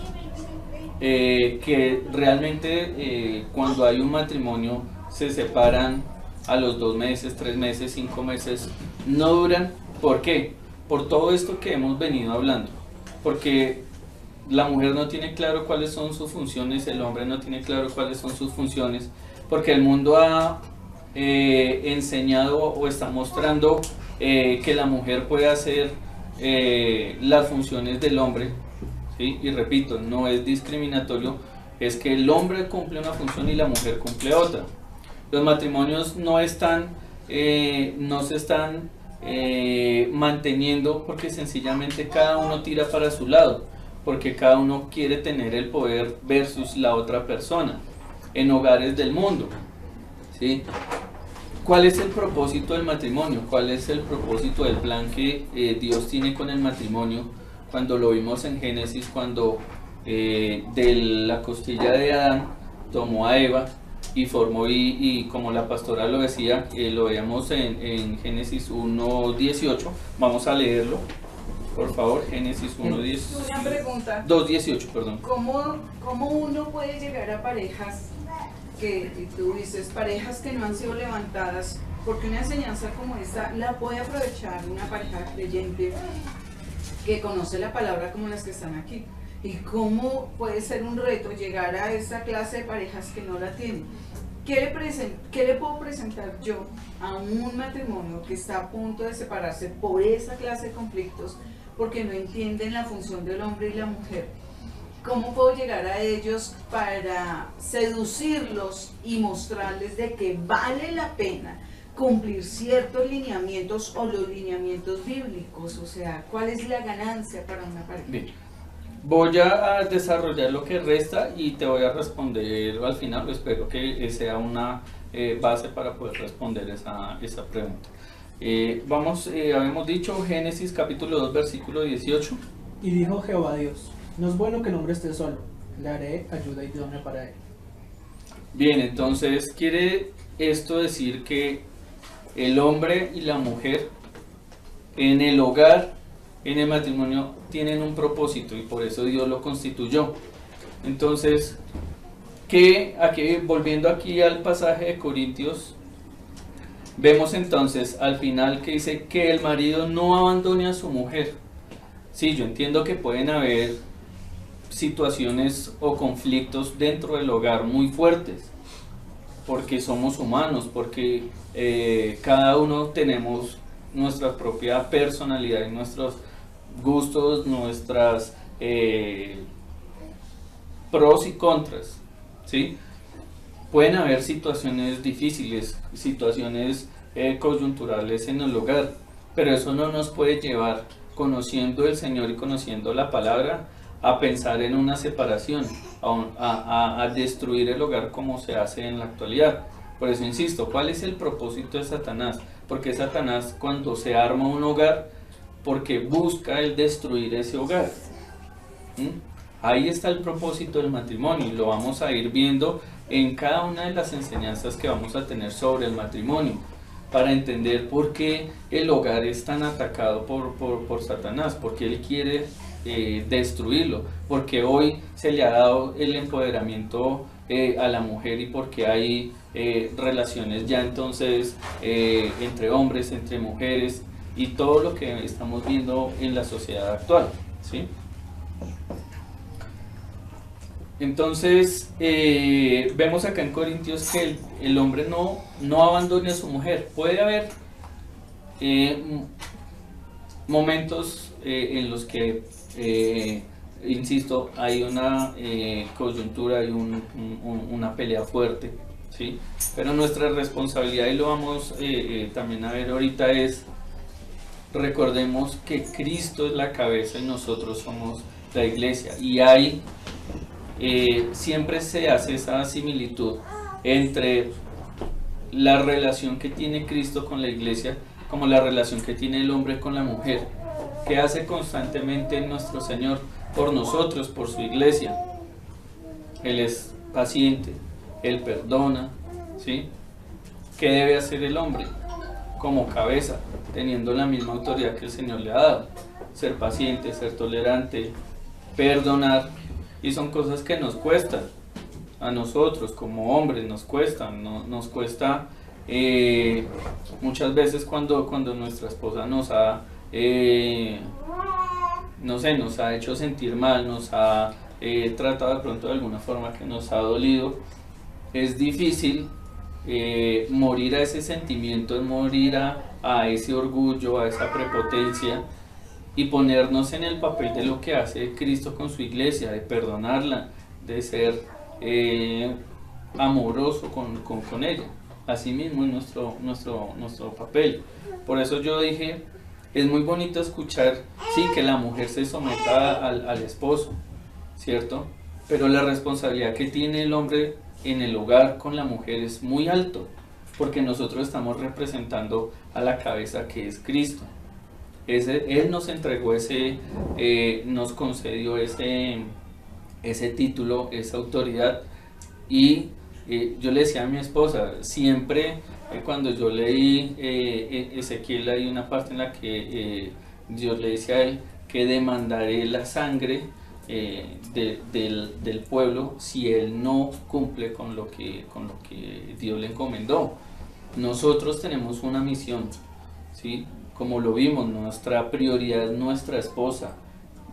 que realmente cuando hay un matrimonio se separan a los 2 meses, 3 meses, 5 meses, no duran. ¿Por qué? Por todo esto que hemos venido hablando. Porque la mujer no tiene claro cuáles son sus funciones, el hombre no tiene claro cuáles son sus funciones, porque el mundo ha enseñado o está mostrando que la mujer puede hacer las funciones del hombre, ¿sí? Y repito, no es discriminatorio, es que el hombre cumple una función y la mujer cumple otra. Los matrimonios no se están manteniendo porque sencillamente cada uno tira para su lado, porque cada uno quiere tener el poder versus la otra persona en hogares del mundo, ¿sí? ¿Cuál es el propósito del matrimonio? ¿Cuál es el propósito del plan que Dios tiene con el matrimonio cuando lo vimos en Génesis, cuando de la costilla de Adán tomó a Eva y formó, y como la pastora lo decía, lo veíamos en Génesis 1:18. Vamos a leerlo, por favor. Génesis 1:18. Una pregunta. 2:18, perdón. ¿Cómo uno puede llegar a parejas que tú dices, parejas que no han sido levantadas? Porque una enseñanza como esta la puede aprovechar una pareja creyente que conoce la palabra como las que están aquí. ¿Y cómo puede ser un reto llegar a esa clase de parejas que no la tienen? ¿Qué le puedo presentar yo a un matrimonio que está a punto de separarse por esa clase de conflictos porque no entienden la función del hombre y la mujer? ¿Cómo puedo llegar a ellos para seducirlos y mostrarles de que vale la pena cumplir ciertos lineamientos o los lineamientos bíblicos? O sea, ¿cuál es la ganancia para una pareja? Bien. Voy a desarrollar lo que resta y te voy a responder al final. Espero que sea una base para poder responder esa pregunta. Habíamos dicho Génesis capítulo 2 versículo 18. Y dijo Jehová Dios, no es bueno que el hombre esté solo, le haré ayuda idónea para él. Bien, entonces quiere esto decir que el hombre y la mujer en el hogar, en el matrimonio, tienen un propósito y por eso Dios lo constituyó. Entonces, volviendo aquí al pasaje de Corintios, vemos entonces al final que dice que el marido no abandone a su mujer. Sí, yo entiendo que pueden haber situaciones o conflictos dentro del hogar muy fuertes, porque somos humanos, porque cada uno tenemos nuestra propia personalidad y nuestros gustos, nuestras pros y contras, ¿sí? Pueden haber situaciones difíciles, situaciones coyunturales en el hogar, pero eso no nos puede llevar, conociendo el Señor y conociendo la palabra, a pensar en una separación, a destruir el hogar como se hace en la actualidad. Por eso insisto, ¿cuál es el propósito de Satanás? Porque Satanás, cuando se arma un hogar, porque busca el destruir ese hogar. Ahí está el propósito del matrimonio y lo vamos a ir viendo en cada una de las enseñanzas que vamos a tener sobre el matrimonio, para entender por qué el hogar es tan atacado por Satanás, porque él quiere destruirlo, porque hoy se le ha dado el empoderamiento a la mujer y porque hay relaciones ya entonces entre hombres, entre mujeres y todo lo que estamos viendo en la sociedad actual, ¿sí? Entonces vemos acá en Corintios que el hombre no abandone a su mujer. Puede haber momentos en los que insisto, hay una coyuntura, hay una pelea fuerte, ¿sí? Pero nuestra responsabilidad, y lo vamos también a ver ahorita, es recordemos que Cristo es la cabeza y nosotros somos la iglesia, y hay siempre se hace esa similitud entre la relación que tiene Cristo con la iglesia como la relación que tiene el hombre con la mujer, que hace constantemente nuestro Señor por nosotros, por su iglesia. Él es paciente, Él perdona, ¿sí? ¿Qué debe hacer el hombre como cabeza, teniendo la misma autoridad que el Señor le ha dado? Ser paciente, ser tolerante, perdonar, y son cosas que nos cuestan a nosotros como hombres, nos cuestan, nos cuesta muchas veces cuando nuestra esposa nos ha nos ha hecho sentir mal, nos ha tratado de pronto de alguna forma que nos ha dolido. Es difícil morir a ese sentimiento, morir a ese orgullo, a esa prepotencia, y ponernos en el papel de lo que hace Cristo con su iglesia, de perdonarla, de ser amoroso con ella. Así mismo es nuestro papel. Por eso yo dije, es muy bonito escuchar, sí, que la mujer se someta al esposo, ¿cierto? Pero la responsabilidad que tiene el hombre en el hogar con la mujer es muy alto, porque nosotros estamos representando a la cabeza que es Cristo. Él nos entregó nos concedió ese título, esa autoridad. Y yo le decía a mi esposa, siempre cuando yo leí Ezequiel, hay una parte en la que Dios le dice a él que demandaré la sangre del pueblo si él no cumple con lo que Dios le encomendó. Nosotros tenemos una misión, ¿sí? Como lo vimos, nuestra prioridad es nuestra esposa.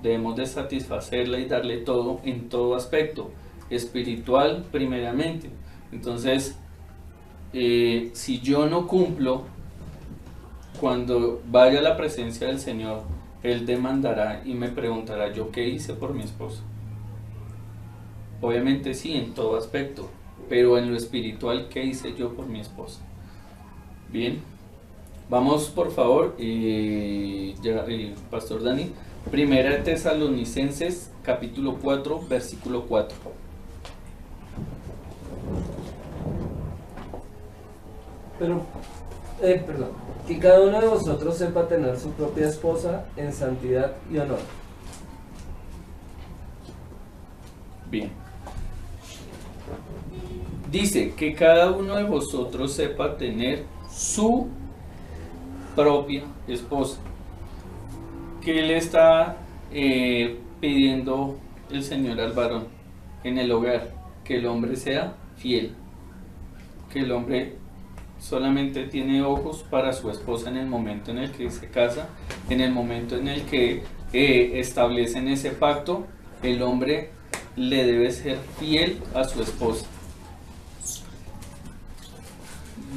Debemos de satisfacerla y darle todo en todo aspecto, espiritual primeramente. Entonces, si yo no cumplo, cuando vaya a la presencia del Señor, Él demandará y me preguntará, ¿yo qué hice por mi esposa? Obviamente sí, en todo aspecto, pero en lo espiritual, ¿qué hice yo por mi esposa? Bien, vamos por favor, Pastor Dani, Primera de Tesalonicenses, capítulo 4, versículo 4. Perdón, que cada uno de vosotros sepa tener su propia esposa en santidad y honor. Bien. Dice que cada uno de vosotros sepa tener su propia esposa. ¿Qué le está pidiendo el Señor al varón en el hogar? Que el hombre sea fiel, que el hombre solamente tiene ojos para su esposa en el momento en el que se casa, en el momento en el que establecen ese pacto. El hombre le debe ser fiel a su esposa.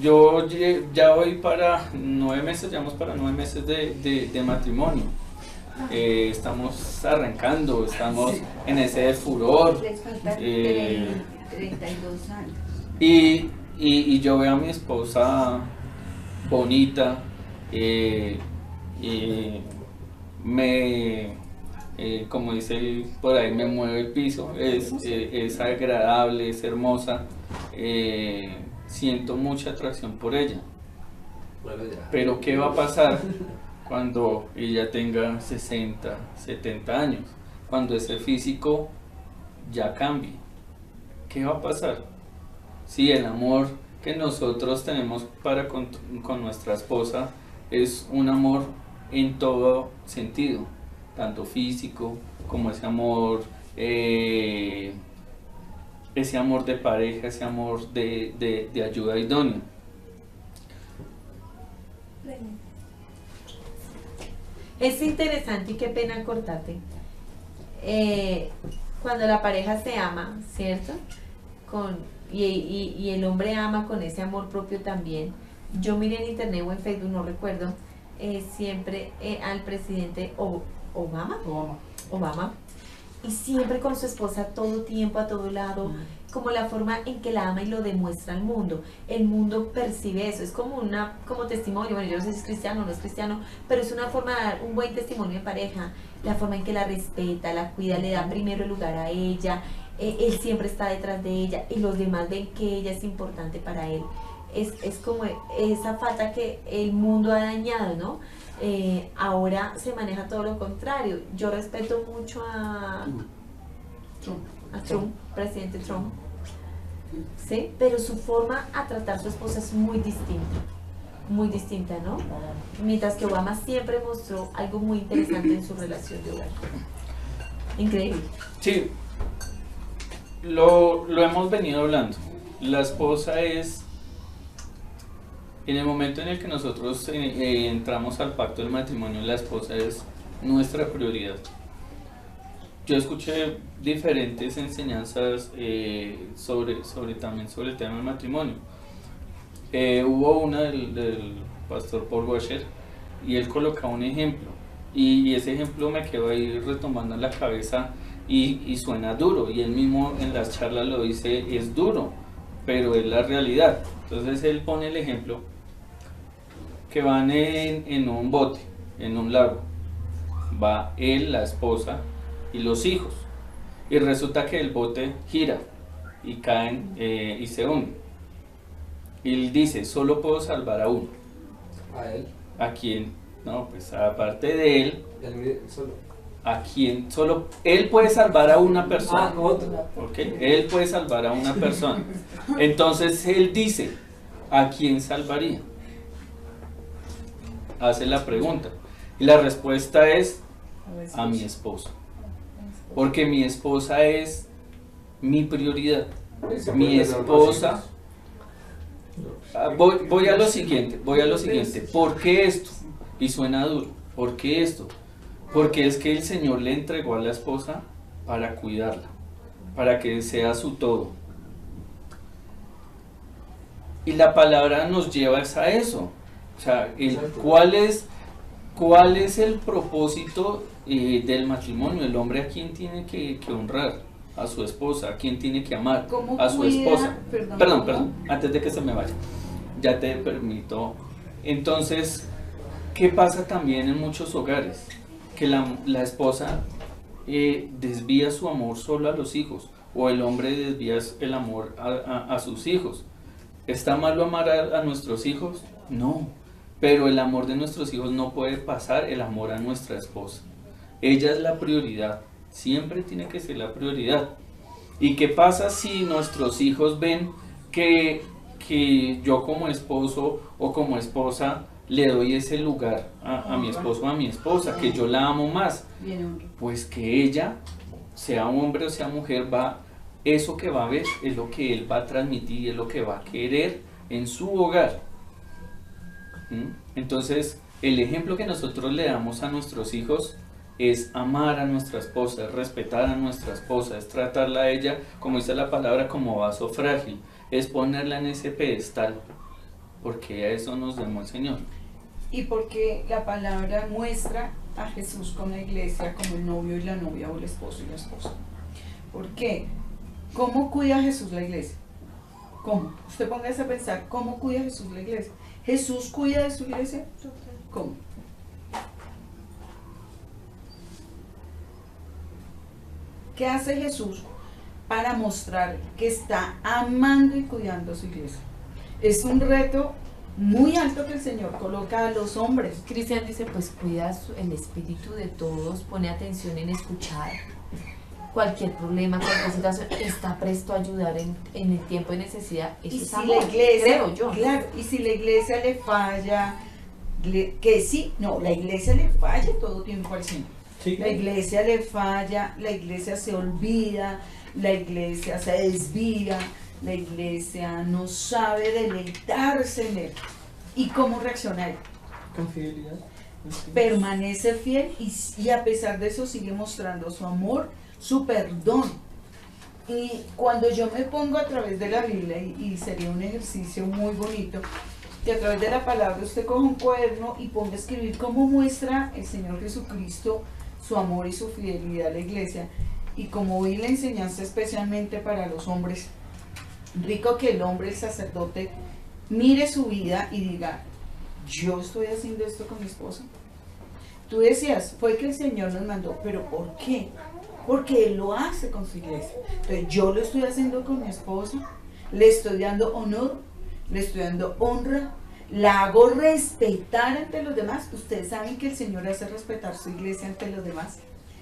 Yo ya voy para 9 meses, llevamos para 9 meses de matrimonio. Estamos arrancando, estamos en ese furor. Les faltan 32 años. Y yo veo a mi esposa bonita, como dice por ahí, me mueve el piso, es agradable, es hermosa, siento mucha atracción por ella. Bueno, ya. Pero ¿qué va a pasar cuando ella tenga 60, 70 años? Cuando ese físico ya cambie. ¿Qué va a pasar? Sí, el amor que nosotros tenemos para con nuestra esposa es un amor en todo sentido, tanto físico como ese amor de pareja, ese amor de ayuda idónea. Es interesante y qué pena cortarte. Cuando la pareja se ama, ¿cierto? Y el hombre ama con ese amor propio también. Yo miré en internet o en Facebook, no recuerdo, siempre al presidente Obama, y siempre con su esposa a todo tiempo, a todo lado, como la forma en que la ama y lo demuestra al mundo. El mundo percibe eso, es como testimonio. Bueno, yo no sé si es cristiano o no es cristiano, pero es una forma de dar un buen testimonio de pareja, la forma en que la respeta, la cuida, le da primero el lugar a ella, él siempre está detrás de ella y los demás ven que ella es importante para él. Es como esa falta que el mundo ha dañado, ¿no? Ahora se maneja todo lo contrario. Yo respeto mucho a Trump, presidente Trump, ¿sí? Pero su forma a tratar a su esposa es muy distinta, ¿no? Mientras que Obama siempre mostró algo muy interesante en su relación de hogar. Increíble. Sí, lo hemos venido hablando. La esposa es, en el momento en el que nosotros entramos al pacto del matrimonio, la esposa es nuestra prioridad. Yo escuché diferentes enseñanzas también sobre el tema del matrimonio. Hubo una del pastor Paul Washer y él colocaba un ejemplo y ese ejemplo me quedó ahí retomando en la cabeza y suena duro, y él mismo en las charlas lo dice, es duro, pero es la realidad. Entonces él pone el ejemplo que van en un bote, en un lago, va él, la esposa y los hijos, y resulta que el bote gira y caen y se hunden, y él dice, solo puedo salvar a uno, A él. a quien No, pues aparte de él, Él solo. a quien solo él puede salvar a una persona. Ah, otro. ¿Ok? Él puede salvar a una persona. Entonces él dice, ¿a quién salvaría? Hace la pregunta. Y la respuesta es a mi esposa. Porque mi esposa es mi prioridad. Mi esposa. Voy a lo siguiente. ¿Por qué esto? Y suena duro. ¿Por qué esto? Porque es que el Señor le entregó a la esposa para cuidarla, para que sea su todo. Y la palabra nos lleva a eso. O sea, ¿cuál es el propósito del matrimonio? El hombre a quien tiene que honrar, a su esposa, a quien tiene que amar, ¿Cómo a su cuida? esposa. Perdón. Perdón, antes de que se me vaya, ya te permito. Entonces, ¿qué pasa también en muchos hogares? Que la esposa desvía su amor solo a los hijos, o el hombre desvía el amor a sus hijos. ¿Está malo amar a nuestros hijos? No, pero el amor de nuestros hijos no puede pasar el amor a nuestra esposa. Ella es la prioridad, siempre tiene que ser la prioridad. ¿Y qué pasa si nuestros hijos ven que yo como esposo o como esposa le doy ese lugar a mi esposo o a mi esposa, que yo la amo más? Pues que ella, sea hombre o sea mujer, eso que va a ver es lo que él va a transmitir, es lo que va a querer en su hogar. Entonces, el ejemplo que nosotros le damos a nuestros hijos es amar a nuestra esposa, es respetar a nuestra esposa, es tratarla a ella, como dice la palabra, como vaso frágil, es ponerla en ese pedestal, porque a eso nos llamó el Señor. Y porque la palabra muestra a Jesús con la iglesia como el novio y la novia, o el esposo y la esposa. ¿Por qué? ¿Cómo cuida Jesús la iglesia? ¿Cómo? Usted póngase a pensar, ¿cómo cuida Jesús la iglesia? ¿Jesús cuida de su iglesia? ¿Cómo? ¿Qué hace Jesús para mostrar que está amando y cuidando a su iglesia? Es un reto muy alto que el Señor coloca a los hombres. Cristian dice, pues cuida el espíritu de todos, pone atención en escuchar cualquier problema, cualquier situación, está presto a ayudar en el tiempo de necesidad. Eso Y es si amor, la iglesia, creo yo. claro, y si la iglesia le falla, la iglesia le falla todo tiempo al Señor. Sí. La iglesia le falla, la iglesia se olvida, la iglesia se desvía, la iglesia no sabe deleitarse en él. ¿Y cómo reacciona él? Con fidelidad. Permanece fiel y a pesar de eso sigue mostrando su amor, su perdón. Y cuando yo me pongo a través de la Biblia, y sería un ejercicio muy bonito, que a través de la palabra usted coja un cuaderno y ponga a escribir cómo muestra el Señor Jesucristo su amor y su fidelidad a la iglesia, y como vi la enseñanza especialmente para los hombres, rico que el hombre, el sacerdote, mire su vida y diga, yo estoy haciendo esto con mi esposa. Tú decías, fue que el Señor nos mandó, pero ¿por qué? Porque Él lo hace con su iglesia. Entonces yo lo estoy haciendo con mi esposa, le estoy dando honor, le estoy dando honra, la hago respetar ante los demás. Ustedes saben que el Señor hace respetar su iglesia ante los demás.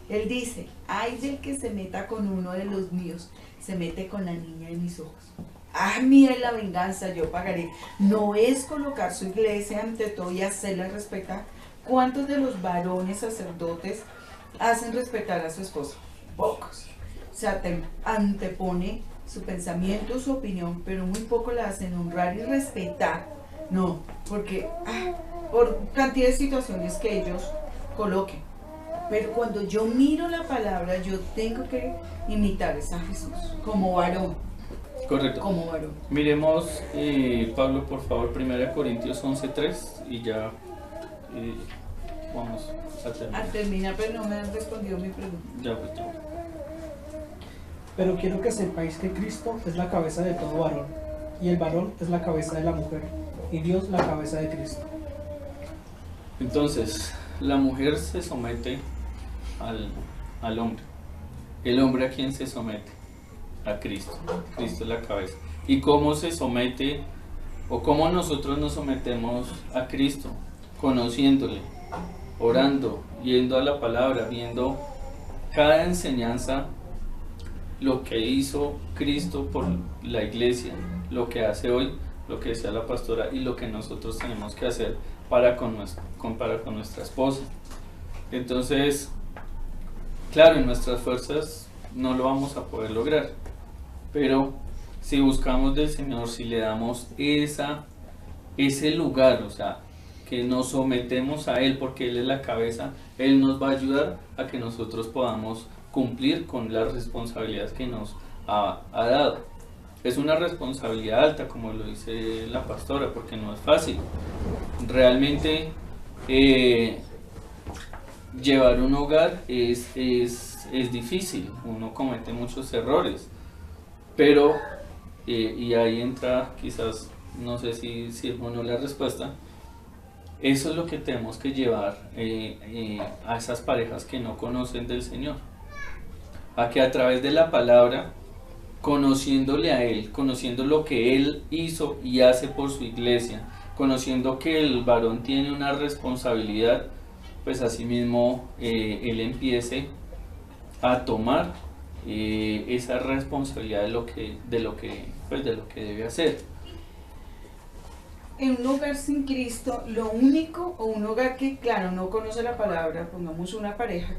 Él dice, ay del que se meta con uno de los míos, se mete con la niña de mis ojos. Ah, mira la venganza, yo pagaré. No es colocar su iglesia ante todo y hacerla respetar. ¿Cuántos de los varones sacerdotes hacen respetar a su esposa? Pocos. O sea, antepone su pensamiento, su opinión, pero muy poco la hacen honrar y respetar. No, porque por cantidad de situaciones que ellos coloquen. Pero cuando yo miro la palabra, yo tengo que imitar a Jesús como varón. Correcto. Como varón. Miremos, Pablo, por favor, 1 Corintios 11:3 y ya vamos a terminar. Al terminar, pero no me han respondido mi pregunta. Ya, pues, ya. Pero quiero que sepáis que Cristo es la cabeza de todo varón, y el varón es la cabeza de la mujer, y Dios la cabeza de Cristo. Entonces, la mujer se somete al hombre. El hombre, ¿a quién se somete? A Cristo. Cristo es la cabeza. ¿Y cómo se somete o cómo nosotros nos sometemos a Cristo? Conociéndole, orando, yendo a la palabra, viendo cada enseñanza, lo que hizo Cristo por la iglesia, lo que hace hoy, lo que decía la pastora y lo que nosotros tenemos que hacer para con nuestra esposa. Entonces, claro, en nuestras fuerzas no lo vamos a poder lograr, pero si buscamos del Señor, si le damos ese lugar, o sea, que nos sometemos a Él porque Él es la cabeza, Él nos va a ayudar a que nosotros podamos cumplir con las responsabilidades que nos ha dado. Es una responsabilidad alta, como lo dice la pastora, porque no es fácil. Realmente llevar un hogar es difícil, uno comete muchos errores, pero, y ahí entra quizás, no sé si es o no la respuesta, eso es lo que tenemos que llevar a esas parejas que no conocen del Señor, a que a través de la palabra, conociéndole a Él, conociendo lo que Él hizo y hace por su iglesia, conociendo que el varón tiene una responsabilidad, pues asimismo él empiece a tomar esa responsabilidad de lo que debe hacer. En un hogar sin Cristo, lo único, o un hogar que, claro, no conoce la palabra, pongamos una pareja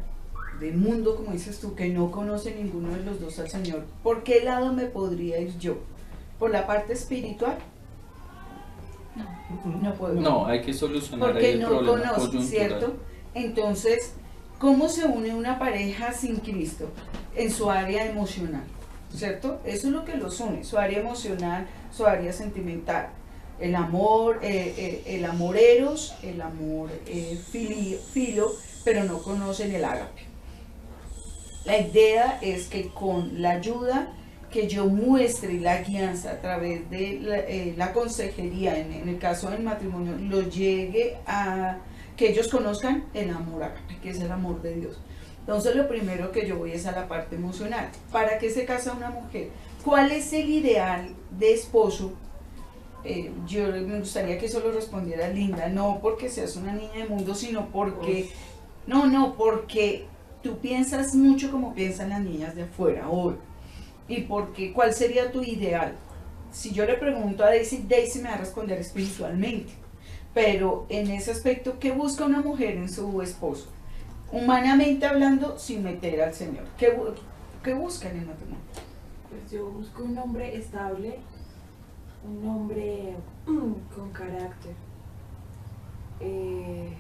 del mundo, como dices tú, que no conoce ninguno de los dos al Señor, ¿por qué lado me podría ir yo? ¿Por la parte espiritual? No puedo. No, hay que solucionar ahí Porque el no problema conoce, coyuntural. ¿cierto? Entonces, ¿cómo se une una pareja sin Cristo? En su área emocional, ¿cierto? Eso es lo que los une, su área emocional, su área sentimental. El amor eros, el amor filo, pero no conocen el ágape. La idea es que con la ayuda que yo muestre y la guianza a través de la consejería, en el caso del matrimonio, los llegue a que ellos conozcan el amor ágape, que es el amor de Dios. Entonces lo primero que yo voy es a la parte emocional. ¿Para qué se casa una mujer? ¿Cuál es el ideal de esposo? Yo me gustaría que eso lo respondiera Linda, no porque seas una niña de mundo, sino porque, porque tú piensas mucho como piensan las niñas de afuera hoy, y porque, ¿cuál sería tu ideal? Si yo le pregunto a Daisy me va a responder espiritualmente, pero en ese aspecto, ¿qué busca una mujer en su esposo? Humanamente hablando, sin meter al Señor, ¿qué busca en el matrimonio? Pues yo busco un hombre estable, un hombre con carácter, en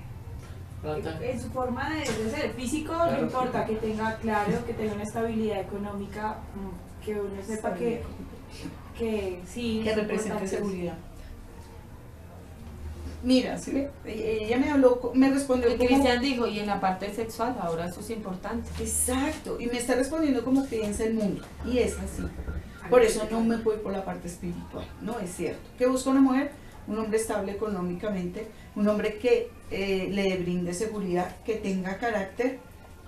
su forma de ser físico, claro, no importa, que tenga claro, que tenga una estabilidad económica, que uno sepa que sí, que represente seguridad. Mira, ¿sí? Ella me habló, me respondió el como... Cristian dijo, y en la parte sexual, ahora eso es importante. Exacto, y me está respondiendo como piensa el mundo, y es así. Por eso no me voy por la parte espiritual, no es cierto. ¿Qué busca una mujer? Un hombre estable económicamente, un hombre que le brinde seguridad, que tenga carácter,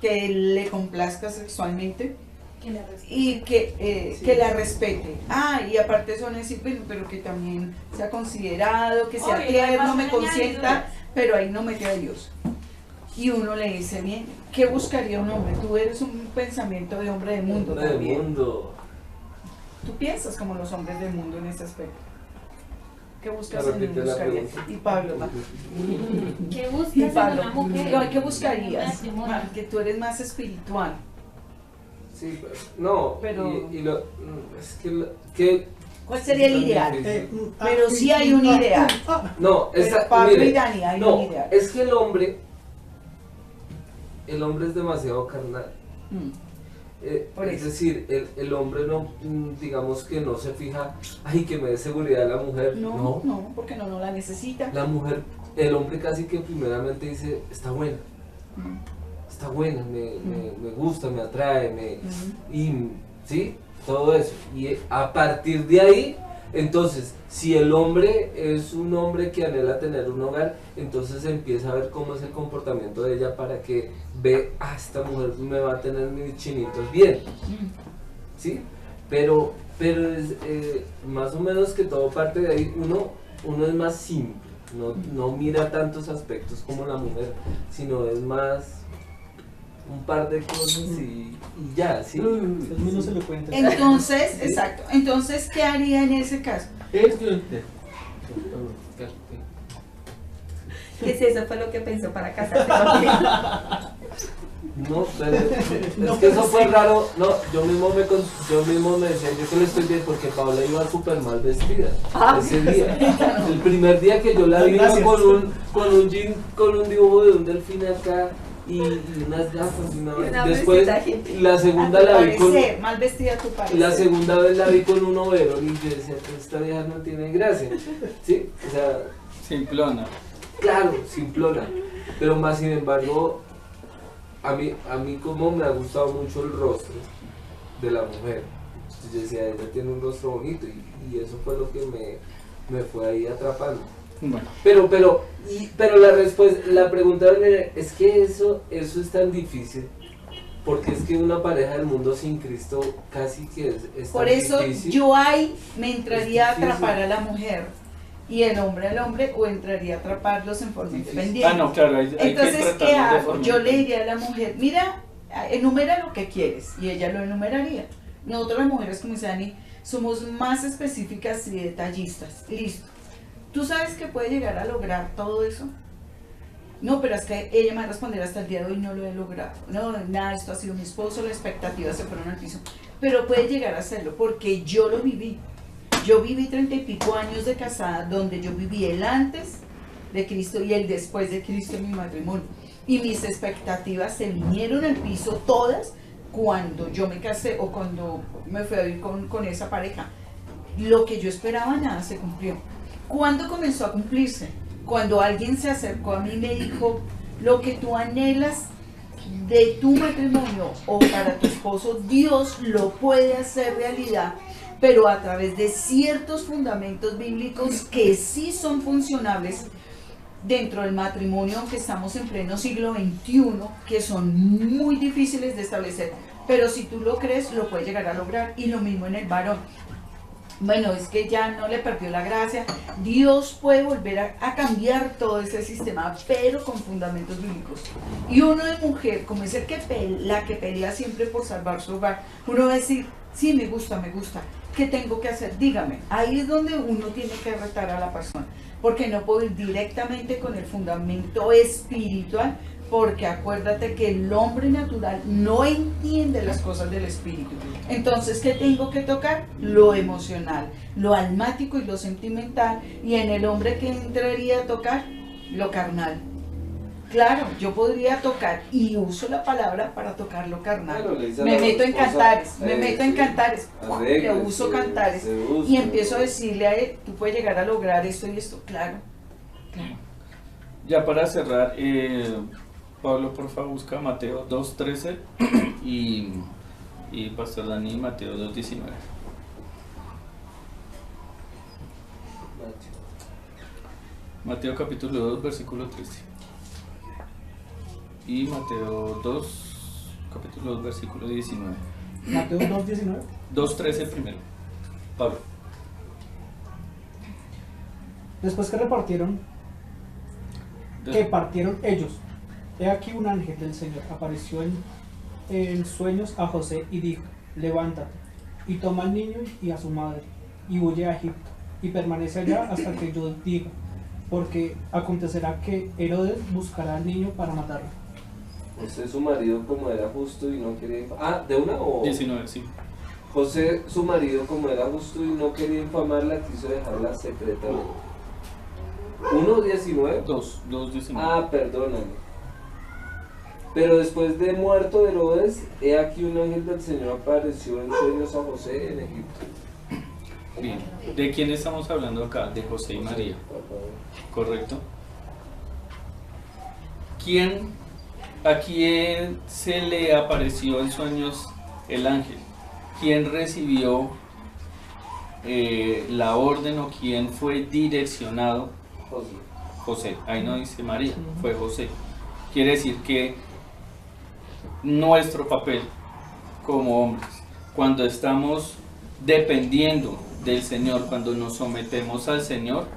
que le complazca sexualmente y que la respete. Y aparte son así, pero que también sea considerado, que sea tierno, me consienta, pero ahí no mete a Dios. Y uno le dice, bien, ¿qué buscaría un hombre? Tú eres un pensamiento de hombre del mundo también. Tú piensas como los hombres del mundo en este aspecto. ¿Qué buscas en un buscarías? Y Pablo, ¿qué buscas en una mujer? ¿Qué buscarías? Que tú eres más espiritual. Sí, no, pero es que ¿cuál sería el ideal? Pero sí hay un ideal. No, pero Pablo y Dani hay un ideal. Es que el hombre es demasiado carnal. Es decir, el hombre no, digamos que no se fija, que me dé seguridad la mujer. No, porque no la necesita. La mujer, el hombre casi que primeramente dice, está buena. Está buena, me gusta, me atrae, y sí, todo eso. Y a partir de ahí, entonces, si el hombre es un hombre que anhela tener un hogar, entonces empieza a ver cómo es el comportamiento de ella para que ve, esta mujer me va a tener mis chinitos bien, ¿sí? Pero es, más o menos que todo parte de ahí, uno es más simple, no mira tantos aspectos como la mujer, sino es más un par de cosas y ya, ¿sí? Es menos elocuente. Entonces, exacto. Entonces, ¿qué haría en ese caso? ¿Qué es eso? Fue lo que pensó para casarse contigo. No, pero es que eso fue raro. No, yo mismo me decía, yo que le estoy bien porque Paula iba súper mal vestida ese día. El primer día que yo la vi iba con un jean, con un dibujo de un delfín acá y unas gafas y una después la segunda la vi con mal vestida tu parecer. la segunda vez la vi con un overol y yo decía, esta vieja no tiene gracia, ¿sí? O sea, Simplona. claro, simplona, pero más sin embargo a mí como me ha gustado mucho el rostro de la mujer. Entonces yo decía, ella tiene un rostro bonito y eso fue lo que me fue ahí atrapando. Bueno, Pero la pregunta es que eso es tan difícil, porque es que una pareja del mundo sin Cristo casi que es Por tan eso difícil. yo ahí me entraría a Es difícil. atrapar a la mujer y el hombre al hombre, o entraría a atraparlos en forma Difícil. independiente. no, claro, hay que Entonces, ¿qué tratarlo de hago? forma Yo le independiente. diría a la mujer, mira, enumera lo que quieres, y ella lo enumeraría. Nosotros las mujeres, como dice Dani, somos más específicas y detallistas. Listo. ¿Tú sabes que puede llegar a lograr todo eso? No, pero es que ella me va a responder hasta el día de hoy no lo he logrado. No, nada, esto ha sido mi esposo, las expectativas se fueron al piso. Pero puede llegar a hacerlo porque yo lo viví. Yo viví 30 y pico años de casada donde yo viví el antes de Cristo y el después de Cristo en mi matrimonio. Y mis expectativas se vinieron al piso todas cuando yo me casé o cuando me fui a vivir con esa pareja. Lo que yo esperaba nada se cumplió. ¿Cuándo comenzó a cumplirse? Cuando alguien se acercó a mí y me dijo, lo que tú anhelas de tu matrimonio o para tu esposo, Dios lo puede hacer realidad, pero a través de ciertos fundamentos bíblicos que sí son funcionables dentro del matrimonio, aunque estamos en pleno siglo XXI, que son muy difíciles de establecer, pero si tú lo crees, lo puedes llegar a lograr. Y lo mismo en el varón. Bueno, es que ya no le perdió la gracia. Dios puede volver a cambiar todo ese sistema, pero con fundamentos bíblicos. Y uno de mujer, como es la que pelea siempre por salvar su hogar, uno va a decir, sí, me gusta, ¿qué tengo que hacer? Dígame. Ahí es donde uno tiene que retar a la persona, porque no puedo ir directamente con el fundamento espiritual, porque acuérdate que el hombre natural no entiende las cosas del espíritu. Entonces, ¿qué tengo que tocar? Lo emocional, lo almático y lo sentimental. Y en el hombre, ¿qué entraría a tocar? Lo carnal. Claro, yo podría tocar, y uso la palabra para tocar lo carnal. Claro, le dice a Me la meto en esposa, cantares, sí, le arréglese, uso cantares se usa, y empiezo a decirle a él, tú puedes llegar a lograr esto y esto. Claro. Ya para cerrar, Pablo, por favor, busca Mateo 2.13 y Pastor Dani, Mateo 2.19. Mateo capítulo 2, versículo 13. Y Mateo 2, capítulo 2, versículo 19. Mateo 2:19. 2.13 primero. Pablo. Después que partieron ellos, he aquí un ángel del Señor apareció en sueños a José y dijo, levántate y toma al niño y a su madre y huye a Egipto y permanece allá hasta que yo diga, porque acontecerá que Herodes buscará al niño para matarlo. José, su marido, como era justo y no quería... ¿de una o...? 19, sí. José, su marido, como era justo y no quería infamarla, quiso dejarla secretamente. 1:19. 2.19. Perdóname. Pero después de muerto Herodes, he aquí un ángel del Señor apareció en sueños a José en Egipto. Bien. ¿De quién estamos hablando acá? De José y María. ¿Correcto? ¿A quién se le apareció en sueños el ángel? ¿Quién recibió la orden o quién fue direccionado? José. Ahí no dice María, fue José. Quiere decir que nuestro papel como hombres, cuando estamos dependiendo del Señor, cuando nos sometemos al Señor,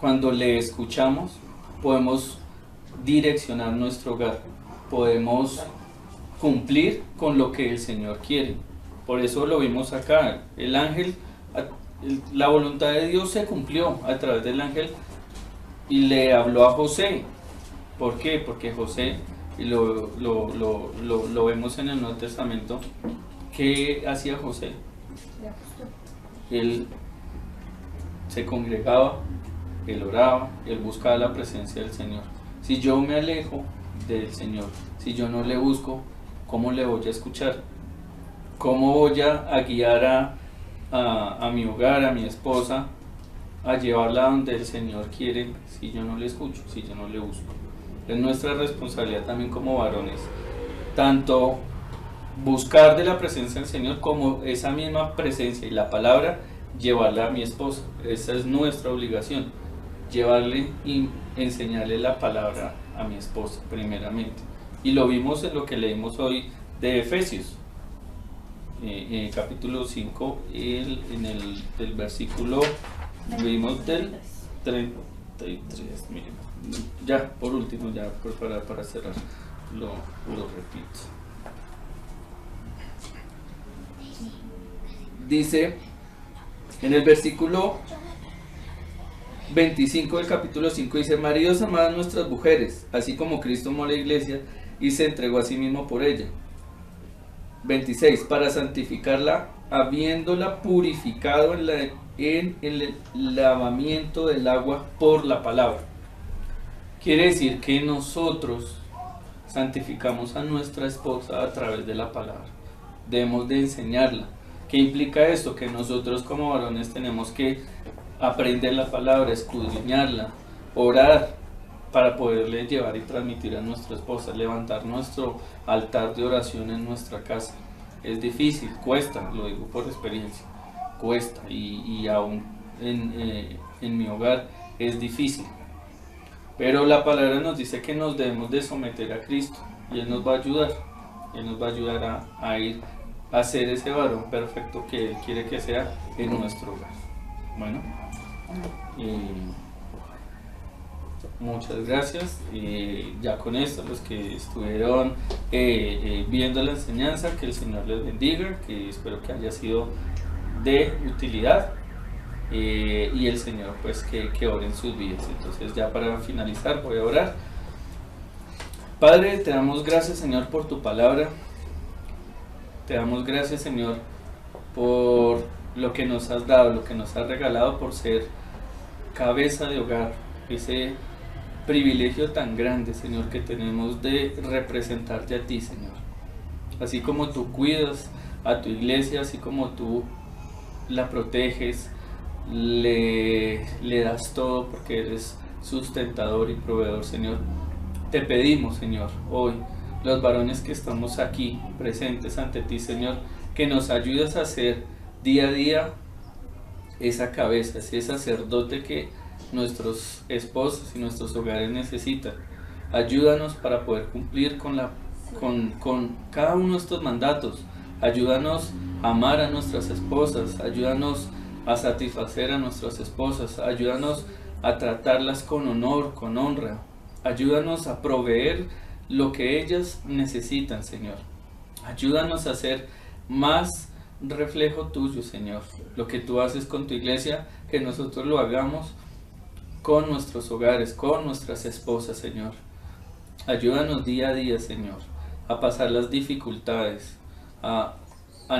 cuando le escuchamos, podemos direccionar nuestro hogar, podemos cumplir con lo que el Señor quiere. Por eso lo vimos acá, el ángel, la voluntad de Dios se cumplió a través del ángel y le habló a José. ¿Por qué? Porque José, y lo vemos en el Nuevo Testamento, ¿qué hacía José? Él se congregaba, él oraba, él buscaba la presencia del Señor. Si yo me alejo del Señor, si yo no le busco, ¿cómo le voy a escuchar? ¿Cómo voy a guiar a mi hogar, a mi esposa, a llevarla donde el Señor quiere, si yo no le escucho, si yo no le busco? Es nuestra responsabilidad también como varones, tanto buscar de la presencia del Señor como esa misma presencia y la palabra, llevarla a mi esposa. Esa es nuestra obligación, llevarle y enseñarle la palabra a mi esposa primeramente. Y lo vimos en lo que leímos hoy de Efesios, capítulo 5, en el versículo, vimos del 33, miren, ya por último, ya para cerrar, lo repito. Dice en el versículo 25 del capítulo 5, dice: maridos, amad a nuestras mujeres, así como Cristo amó a la iglesia y se entregó a sí mismo por ella. 26, para santificarla, habiéndola purificado en el lavamiento del agua por la palabra. Quiere decir que nosotros santificamos a nuestra esposa a través de la palabra. Debemos de enseñarla. ¿Qué implica esto? Que nosotros como varones tenemos que aprender la palabra, escudriñarla, orar para poderle llevar y transmitir a nuestra esposa, levantar nuestro altar de oración en nuestra casa. Es difícil, cuesta, lo digo por experiencia, cuesta, y aún en mi hogar es difícil. Pero la palabra nos dice que nos debemos de someter a Cristo y Él nos va a ayudar. Él nos va a ayudar a ir a ser ese varón perfecto que Él quiere que sea en nuestro hogar. Bueno, muchas gracias. Ya con esto, los que estuvieron viendo la enseñanza, que el Señor les bendiga, que espero que haya sido de utilidad. Y el Señor pues que ore en sus vidas. Entonces ya para finalizar voy a orar. Padre, te damos gracias, Señor, por tu palabra. Te damos gracias, Señor, por lo que nos has dado, lo que nos has regalado, por ser cabeza de hogar, ese privilegio tan grande, Señor, que tenemos de representarte a ti, Señor. Así como tú cuidas a tu iglesia, así como tú la proteges, le das todo porque eres sustentador y proveedor, Señor. Te pedimos, Señor, hoy, los varones que estamos aquí presentes ante ti, Señor, que nos ayudes a ser día a día esa cabeza, ese sacerdote que nuestros esposos y nuestros hogares necesitan. Ayúdanos para poder cumplir con cada uno de estos mandatos. Ayúdanos a amar a nuestras esposas, ayúdanos a satisfacer a nuestras esposas, ayúdanos a tratarlas con honor, con honra, ayúdanos a proveer lo que ellas necesitan, Señor. Ayúdanos a ser más reflejo tuyo, Señor. Lo que tú haces con tu iglesia, que nosotros lo hagamos con nuestros hogares, con nuestras esposas, Señor. Ayúdanos día a día, Señor, a pasar las dificultades, a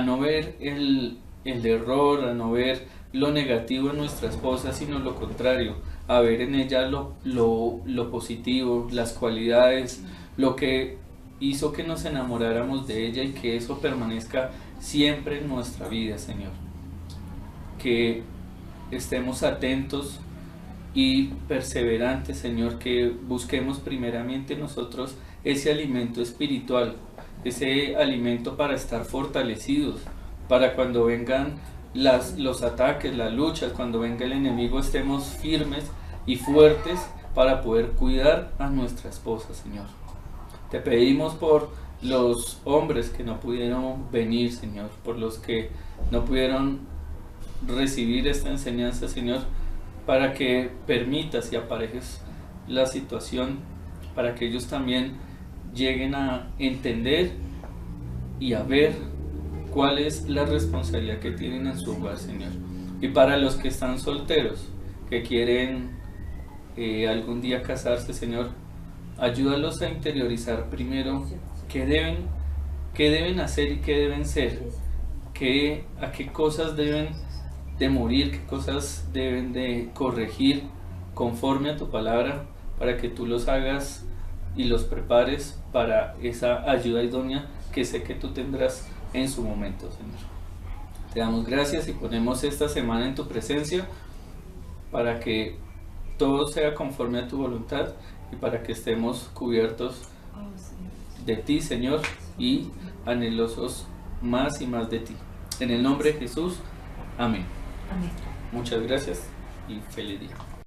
no ver el error, a no ver lo negativo en nuestra esposa, sino lo contrario, a ver en ella lo positivo, las cualidades, lo que hizo que nos enamoráramos de ella, y que eso permanezca siempre en nuestra vida, Señor. Que estemos atentos y perseverantes, Señor, que busquemos primeramente nosotros ese alimento espiritual, ese alimento para estar fortalecidos, para cuando vengan los ataques, las luchas, cuando venga el enemigo, estemos firmes y fuertes para poder cuidar a nuestra esposa, Señor. Te pedimos por los hombres que no pudieron venir, Señor, por los que no pudieron recibir esta enseñanza, Señor, para que permitas y aparejes la situación, para que ellos también lleguen a entender y a ver cuál es la responsabilidad que tienen en su hogar, Señor. Y para los que están solteros, que quieren algún día casarse, Señor, ayúdalos a interiorizar primero qué deben hacer y qué deben ser, a qué cosas deben de morir, qué cosas deben de corregir conforme a tu palabra, para que tú los hagas y los prepares para esa ayuda idónea que sé que tú tendrás en su momento, Señor. Te damos gracias y ponemos esta semana en tu presencia para que todo sea conforme a tu voluntad y para que estemos cubiertos de ti, Señor, y anhelosos más y más de ti. En el nombre de Jesús, amén. Amén. Muchas gracias y feliz día.